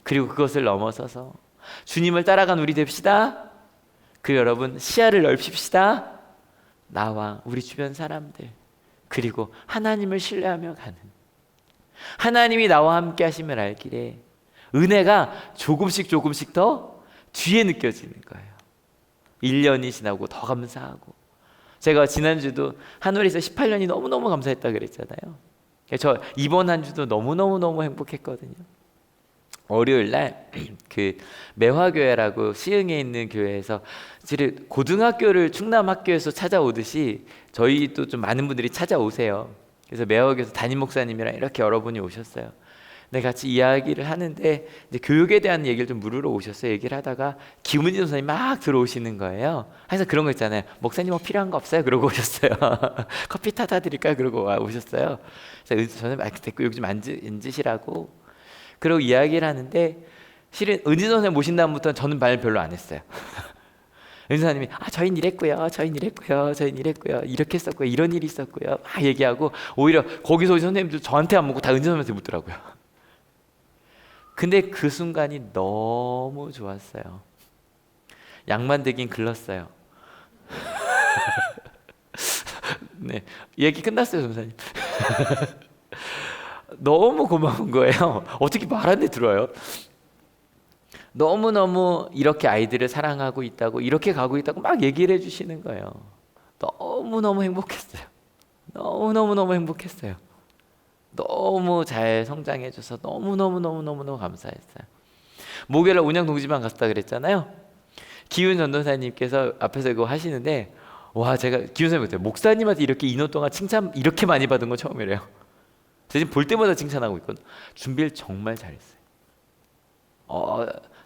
그리고 그것을 넘어서서 주님을 따라간 우리 됩시다. 그리고 여러분 시야를 넓힙시다. 나와 우리 주변 사람들 그리고 하나님을 신뢰하며 가는 하나님이 나와 함께 하심을 알기에 은혜가 조금씩 더 뒤에 느껴지는 거예요. 1년이 지나고 더 감사하고 제가 지난주도 한올에서 18년이 너무너무 감사했다 그랬잖아요. 저 이번 한 주도 너무너무 행복했거든요. 월요일 날 그 매화교회라고 시흥에 있는 교회에서 고등학교를 충남 학교에서 찾아오듯이 저희도 좀 많은 분들이 찾아오세요. 그래서 매화교에서 담임 목사님이랑 이렇게 여러분이 오셨어요. 네, 같이 이야기를 하는데 이제 교육에 대한 얘기를 좀 물으러 오셨어요. 얘기를 하다가 김은진 선생님이 막 들어오시는 거예요. 그래서 그런 거 있잖아요. 목사님 뭐 필요한 거 없어요? 그러고 오셨어요. 커피 타다 드릴까요? 그러고 오셨어요. 그래서 저는 막 됐고 여기 좀 앉으시라고 그러고 이야기를 하는데 실은 은진 선생님 모신 다음부터는 저는 말 별로 안 했어요. 은진 선생님이 저희는 이랬고요. 저희는 이랬고요. 저희는 이랬고요. 이렇게 했었고요. 이런 일이 있었고요. 막 얘기하고 오히려 거기서 오신 선생님들 저한테 안 묻고 다 은진 선생님한테 묻더라고요. 근데 그 순간이 너무 좋았어요. 양만 되긴 글렀어요. 네, 얘기 끝났어요, 전사님. 너무 고마운 거예요. 어떻게 말하는데 들어요? 너무너무 이렇게 아이들을 사랑하고 있다고 이렇게 가고 있다고 막 얘기를 해주시는 거예요. 너무너무 행복했어요. 너무너무 행복했어요. 너무 잘 성장해줘서 너무너무 감사했어요. 목요일에 운영 동지만 갔다 그랬잖아요. 기훈 전도사님께서 앞에서 이거 하시는데 와, 제가 기훈 선생님한테 목사님한테 이렇게 인원 동안 칭찬 이렇게 많이 받은 건 처음이래요. 제가 지금 볼 때마다 칭찬하고 있거든요. 준비를 정말 잘했어요.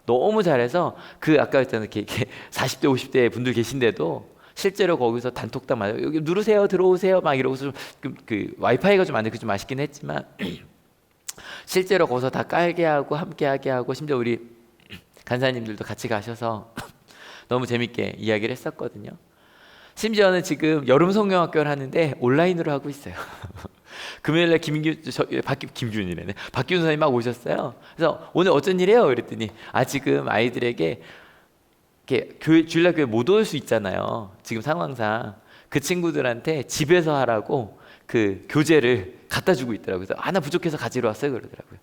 너무 잘해서 그 아까 했잖아요. 이렇게 40대 50대 분들 계신데도 실제로 거기서 단톡방 맞아요. 여기 누르세요, 들어오세요, 막 이러고서 그 와이파이가 좀 안 되고 좀 아쉽긴 했지만 실제로 거기서 다 깔게 하고 함께하게 하고 심지어 우리 간사님들도 같이 가셔서 너무 재밌게 이야기를 했었거든요. 심지어는 지금 여름 성경학교를 하는데 온라인으로 하고 있어요. 금요일날 김기훈이래네. 박기훈 선생님 막 오셨어요. 그래서 오늘 어쩐 일이에요? 그랬더니 지금 아이들에게 이렇게 주일날 교회 못 올 수 있잖아요. 지금 상황상 그 친구들한테 집에서 하라고 그 교재를 갖다 주고 있더라고요. 그래서 하나 부족해서 가지러 왔어요. 그러더라고요.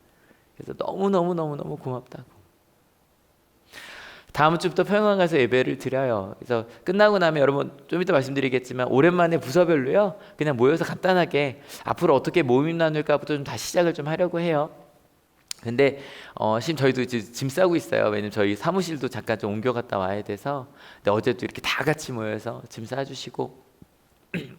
그래서 너무 고맙다고. 다음 주부터 평양 가서 예배를 드려요. 그래서 끝나고 나면 여러분 좀 이따 말씀드리겠지만 오랜만에 부서별로요. 그냥 모여서 간단하게 앞으로 어떻게 모임 나눌까부터 좀 다시 시작을 좀 하려고 해요. 근데 지금 저희도 짐 싸고 있어요. 왜냐면 저희 사무실도 잠깐 좀 옮겨갔다 와야 돼서. 근데 어제도 이렇게 다 같이 모여서 짐 싸주시고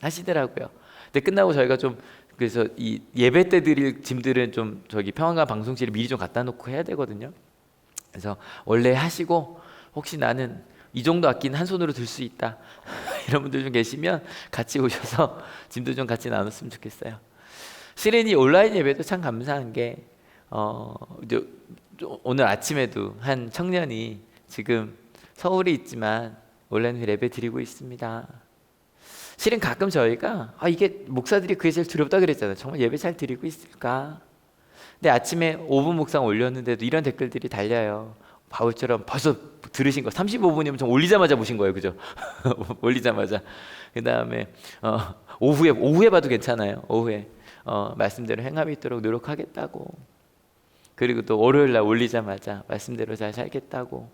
하시더라고요. 근데 끝나고 저희가 좀 그래서 이 예배 때 드릴 짐들은 좀 저기 평안가 방송실에 미리 좀 갖다 놓고 해야 되거든요. 그래서 원래 하시고 혹시 나는 이 정도 악기는 한 손으로 들 수 있다 이런 분들 좀 계시면 같이 오셔서 짐도 좀 같이 나눴으면 좋겠어요. 실은 이 온라인 예배도 참 감사한 게 오늘 아침에도 한 청년이 지금 서울에 있지만 온라인 예배 드리고 있습니다. 실은 가끔 저희가 이게 목사들이 그게 제일 두렵다 그랬잖아요. 정말 예배 잘 드리고 있을까? 근데 아침에 5분 묵상 올렸는데도 이런 댓글들이 달려요. 바울처럼 벌써 들으신 거 35분이면 좀 올리자마자 보신 거예요, 그죠? 올리자마자. 그 다음에 오후에 봐도 괜찮아요. 오후에 말씀대로 행함이 있도록 노력하겠다고. 그리고 또 월요일 날 올리자마자 말씀대로 잘 살겠다고.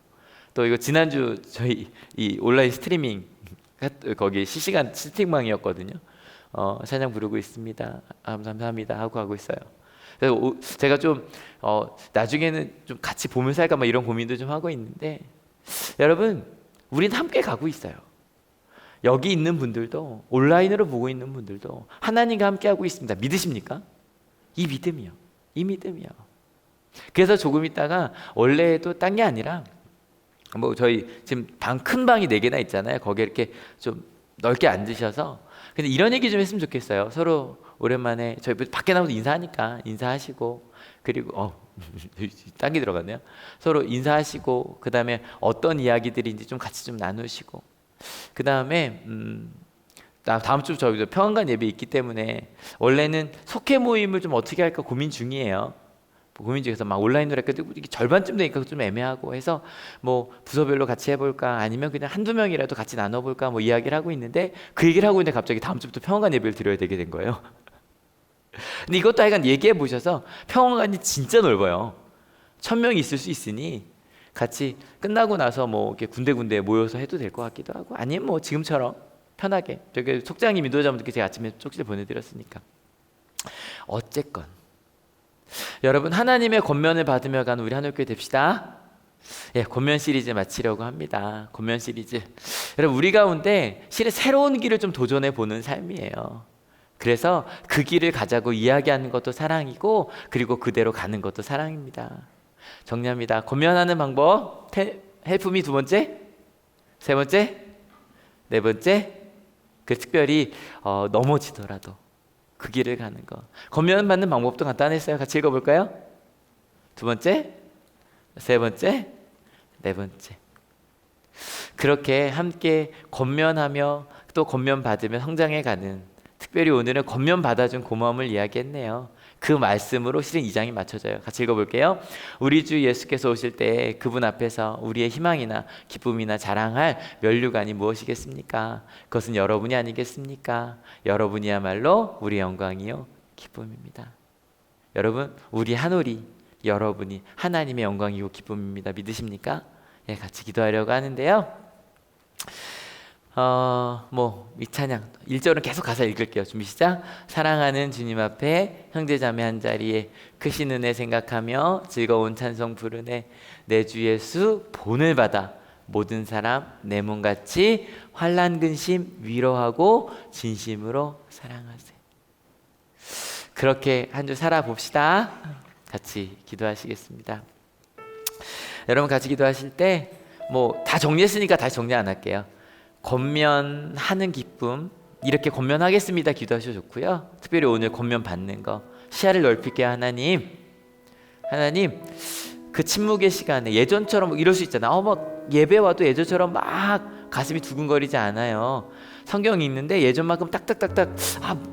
또 이거 지난주 저희 이 온라인 스트리밍 거기 실시간 스팅방이었거든요. 찬양 부르고 있습니다. 감사합니다 하고 하고 있어요. 그래서 제가 좀 나중에는 좀 같이 보면서 할까 막 이런 고민도 좀 하고 있는데 여러분 우리는 함께 가고 있어요. 여기 있는 분들도 온라인으로 보고 있는 분들도 하나님과 함께 하고 있습니다. 믿으십니까? 이 믿음이요. 그래서 조금 있다가 원래도 딴 게 아니라 뭐 저희 지금 큰 방이 4개나 있잖아요. 거기에 이렇게 좀 넓게 앉으셔서 근데 이런 얘기 좀 했으면 좋겠어요. 서로 오랜만에 저희 밖에 나가서 인사하니까 인사하시고 그리고 딴 게 들어갔네요. 서로 인사하시고 그 다음에 어떤 이야기들인지 좀 같이 좀 나누시고 그 다음에 다음 주 저희 평안관 예배 있기 때문에 원래는 속회 모임을 좀 어떻게 할까 고민 중이에요. 고민 중에서 막 온라인으로 할까 이게 절반쯤 되니까 좀 애매하고 해서 뭐 부서별로 같이 해볼까 아니면 그냥 한두 명이라도 같이 나눠볼까 뭐 이야기를 하고 있는데 그 얘기를 하고 있는데 갑자기 다음 주부터 평안관 예배를 드려야 되게 된 거예요. 근데 이것도 하여간 얘기해 보셔서 평안관이 진짜 넓어요. 1000명이 있을 수 있으니 같이 끝나고 나서 뭐 이렇게 군데군데 모여서 해도 될 것 같기도 하고 아니면 뭐 지금처럼 편하게 저기 속장님 인도자분들께 제가 아침에 쪽지 보내드렸으니까 어쨌건 여러분 하나님의 권면을 받으며 가는 우리 하늘교회 됩시다. 예, 권면 시리즈 마치려고 합니다. 권면 시리즈 여러분 우리 가운데 실은 새로운 길을 좀 도전해 보는 삶이에요. 그래서 그 길을 가자고 이야기하는 것도 사랑이고, 그리고 그대로 가는 것도 사랑입니다. 정리합니다. 권면하는 방법, 헬프미 두 번째, 세 번째, 네 번째, 그 특별히 넘어지더라도 그 길을 가는 거. 권면받는 방법도 간단했어요. 같이 읽어볼까요? 두 번째, 세 번째, 네 번째. 그렇게 함께 권면하며 또 권면받으며 성장해가는, 특별히 오늘은 권면받아준 고마움을 이야기했네요. 그 말씀으로 실은 2장이 맞춰져요. 같이 읽어볼게요. 우리 주 예수께서 오실 때 그분 앞에서 우리의 희망이나 기쁨이나 자랑할 면류관이 무엇이겠습니까? 그것은 여러분이 아니겠습니까? 여러분이야말로 우리 영광이요 기쁨입니다. 여러분, 우리 한올이 여러분이 하나님의 영광이고 기쁨입니다. 믿으십니까? 예, 같이 기도하려고 하는데요. 이 찬양 1절은 계속 가사 읽을게요. 준비 시작. 사랑하는 주님 앞에 형제자매 한자리에 크신 은혜 생각하며 즐거운 찬송 부르네. 내 주 예수 본을 받아 모든 사람 내 몸같이 환난 근심 위로하고 진심으로 사랑하세. 그렇게 한 주 살아봅시다. 같이 기도하시겠습니다. 여러분, 같이 기도하실 때 다 정리했으니까 다시 정리 안 할게요. 권면하는 기쁨, 이렇게 권면하겠습니다 기도하셔도 좋고요. 특별히 오늘 권면 받는 거 시야를 넓힐게요. 하나님 그 침묵의 시간에 예전처럼 이럴 수 있잖아요. 예배 와도 예전처럼 막 가슴이 두근거리지 않아요. 성경이 있는데 예전만큼 딱딱딱딱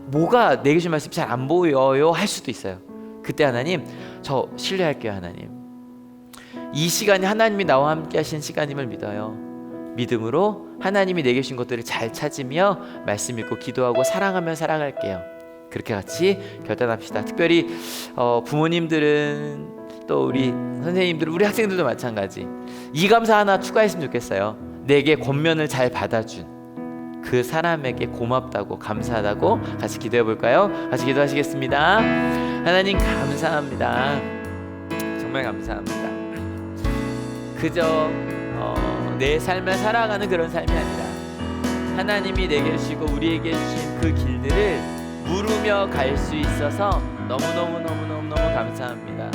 뭐가 내게 주신 말씀이 잘 안 보여요 할 수도 있어요. 그때 하나님, 저 신뢰할게요. 하나님, 이 시간이 하나님이 나와 함께 하신 시간임을 믿어요. 믿음으로 하나님이 내게 주신 것들을 잘 찾으며 말씀 읽고 기도하고 사랑하며 살아갈게요. 그렇게 같이 결단합시다. 특별히 부모님들은, 또 우리 선생님들, 우리 학생들도 마찬가지. 이 감사 하나 추가했으면 좋겠어요. 내게 권면을 잘 받아준 그 사람에게 고맙다고, 감사하다고 같이 기도해 볼까요? 같이 기도하시겠습니다. 하나님 감사합니다. 정말 감사합니다. 그저 내 삶을 살아가는 그런 삶이 아니라 하나님이 내게 주시고 우리에게 주신 그 길들을 물으며 갈 수 있어서 너무너무 감사합니다.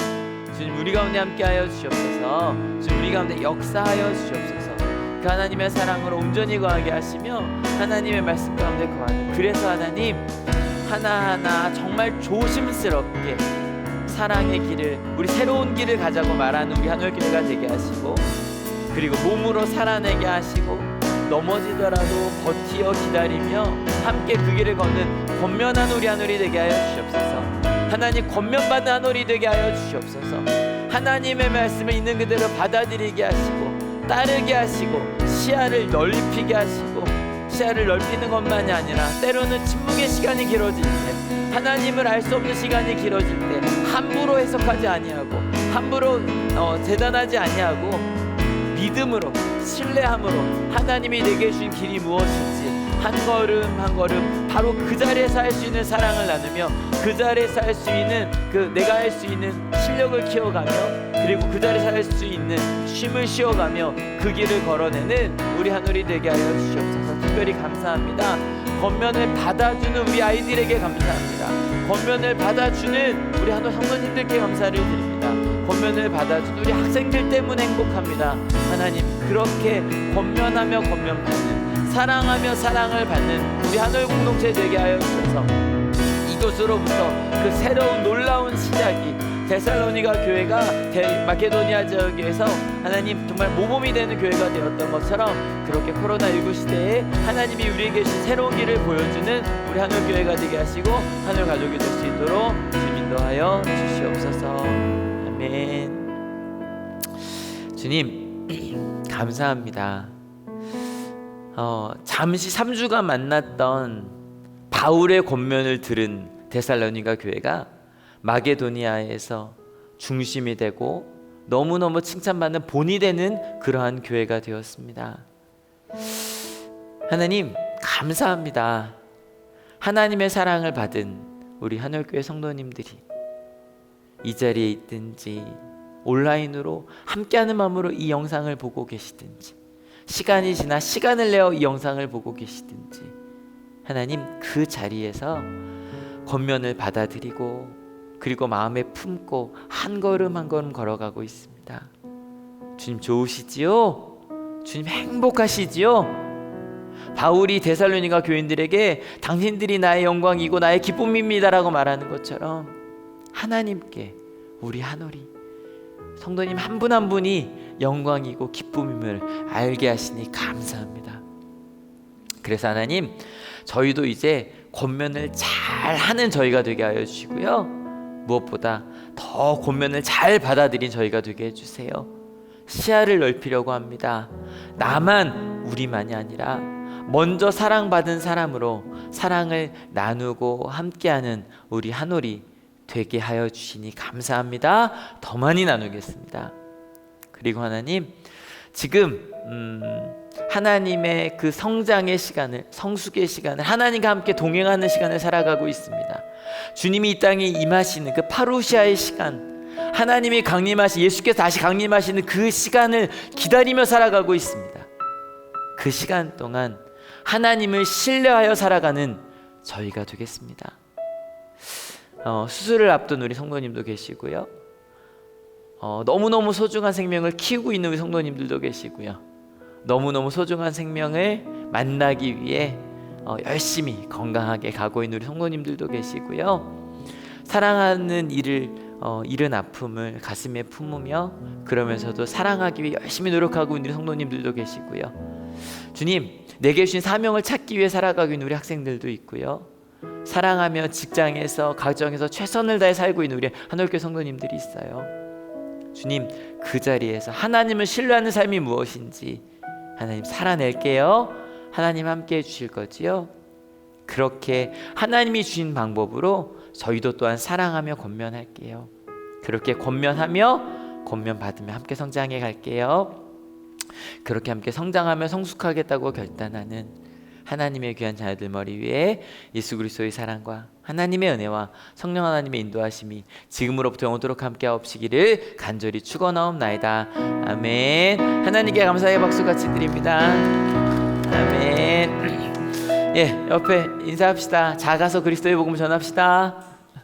주님, 우리 가운데 함께하여 주시옵소서. 주님, 우리 가운데 역사하여 주시옵소서. 그 하나님의 사랑으로 온전히 거하게 하시며 하나님의 말씀 가운데 거하는, 그래서 하나님 하나하나 정말 조심스럽게 사랑의 길을, 우리 새로운 길을 가자고 말하는 우리 한올교회가 되게 하시고, 그리고 몸으로 살아내게 하시고, 넘어지더라도 버티어 기다리며 함께 그 길을 걷는 권면한 우리 한올이 되게 하여 주시옵소서. 하나님, 권면받는 한올이 되게 하여 주시옵소서. 하나님의 말씀을 있는 그대로 받아들이게 하시고 따르게 하시고 시야를 넓히게 하시고, 시야를 넓히는 것만이 아니라 때로는 침묵의 시간이 길어질 때, 하나님을 알 수 없는 시간이 길어질 때 함부로 해석하지 아니하고 함부로 재단하지 아니하고 믿음으로, 신뢰함으로 하나님이 내게 주신 길이 무엇인지 한 걸음 한 걸음 바로 그 자리에서 할 수 있는 사랑을 나누며, 그 자리에서 할 수 있는 내가 할 수 있는 실력을 키워가며, 그리고 그 자리에서 할 수 있는 쉼을 쉬어가며 그 길을 걸어내는 우리 한올이 되게 하여 주시옵소서. 특별히 감사합니다. 권면을 받아주는 우리 아이들에게 감사합니다. 권면을 받아주는 우리 한올 성도님들께 감사를 드립니다. 권면을 받아주는 우리 학생들 때문에 행복합니다. 하나님, 그렇게 권면하며 권면받는, 사랑하며 사랑을 받는 우리 한올 공동체 되게 하여 주셔서 이곳으로부터 그 새로운 놀라운 시작이 데살로니가 교회가 마케도니아 지역에서 하나님 정말 모범이 되는 교회가 되었던 것처럼, 그렇게 코로나19 시대에 하나님이 우리에게 주신 새로운 길을 보여주는 우리 한올 교회가 되게 하시고 한올 가족이 될 수 있도록 주님 인도하여 주시옵소서. 아멘. 주님 감사합니다. 잠시 3주간 만났던 바울의 권면을 들은 데살로니가 교회가 마게도니아에서 중심이 되고 너무너무 칭찬받는 본이 되는 그러한 교회가 되었습니다. 하나님 감사합니다. 하나님의 사랑을 받은 우리 한올교회 성도님들이 이 자리에 있든지 온라인으로 함께하는 마음으로 이 영상을 보고 계시든지, 시간이 지나 시간을 내어 이 영상을 보고 계시든지, 하나님 그 자리에서 권면을 받아들이고 그리고 마음에 품고 한 걸음 한 걸음 걸어가고 있습니다. 주님 좋으시지요? 주님 행복하시지요? 바울이 데살로니가 교인들에게 당신들이 나의 영광이고 나의 기쁨입니다라고 말하는 것처럼 하나님께 우리 한올이 성도님 한 분 한 분이 영광이고 기쁨임을 알게 하시니 감사합니다. 그래서 하나님, 저희도 이제 권면을 잘 하는 저희가 되게 하여 주시고요, 무엇보다 더 권면을 잘 받아들인 저희가 되게 해주세요. 시야를 넓히려고 합니다. 나만 우리만이 아니라 먼저 사랑받은 사람으로 사랑을 나누고 함께하는 우리 한올이 되게 하여 주시니 감사합니다. 더 많이 나누겠습니다. 그리고 하나님, 지금 하나님의 그 성장의 시간을, 성숙의 시간을, 하나님과 함께 동행하는 시간을 살아가고 있습니다. 주님이 이 땅에 임하시는 그 파루시아의 시간, 하나님이 강림하시, 예수께서 다시 강림하시는 그 시간을 기다리며 살아가고 있습니다. 그 시간 동안 하나님을 신뢰하여 살아가는 저희가 되겠습니다. 수술을 앞둔 우리 성도님도 계시고요, 너무너무 소중한 생명을 키우고 있는 우리 성도님들도 계시고요, 너무너무 소중한 생명을 만나기 위해 열심히 건강하게 가고 있는 우리 성도님들도 계시고요, 사랑하는 일을 이른 아픔을 가슴에 품으며 그러면서도 사랑하기 위해 열심히 노력하고 있는 우리 성도님들도 계시고요, 주님 내게 주신 사명을 찾기 위해 살아가고 있는 우리 학생들도 있고요, 사랑하며 직장에서 가정에서 최선을 다해 살고 있는 우리 한올교회 성도님들이 있어요. 주님, 그 자리에서 하나님을 신뢰하는 삶이 무엇인지 하나님 살아낼게요. 하나님 함께 해주실 거지요? 그렇게 하나님이 주신 방법으로 저희도 또한 사랑하며 권면할게요. 그렇게 권면하며 권면받으며 함께 성장해 갈게요. 그렇게 함께 성장하며 성숙하겠다고 결단하는 하나님의 귀한 자녀들 머리 위에 예수 그리스도의 사랑과 하나님의 은혜와 성령 하나님의 인도하심이 지금으로부터 영원토록 함께 하옵시기를 간절히 축원하옵나이다. 아멘. 하나님께 감사의 박수 같이 드립니다. 아멘. 예, 옆에 인사합시다. 작아서 그리스도의 복음을 전합시다.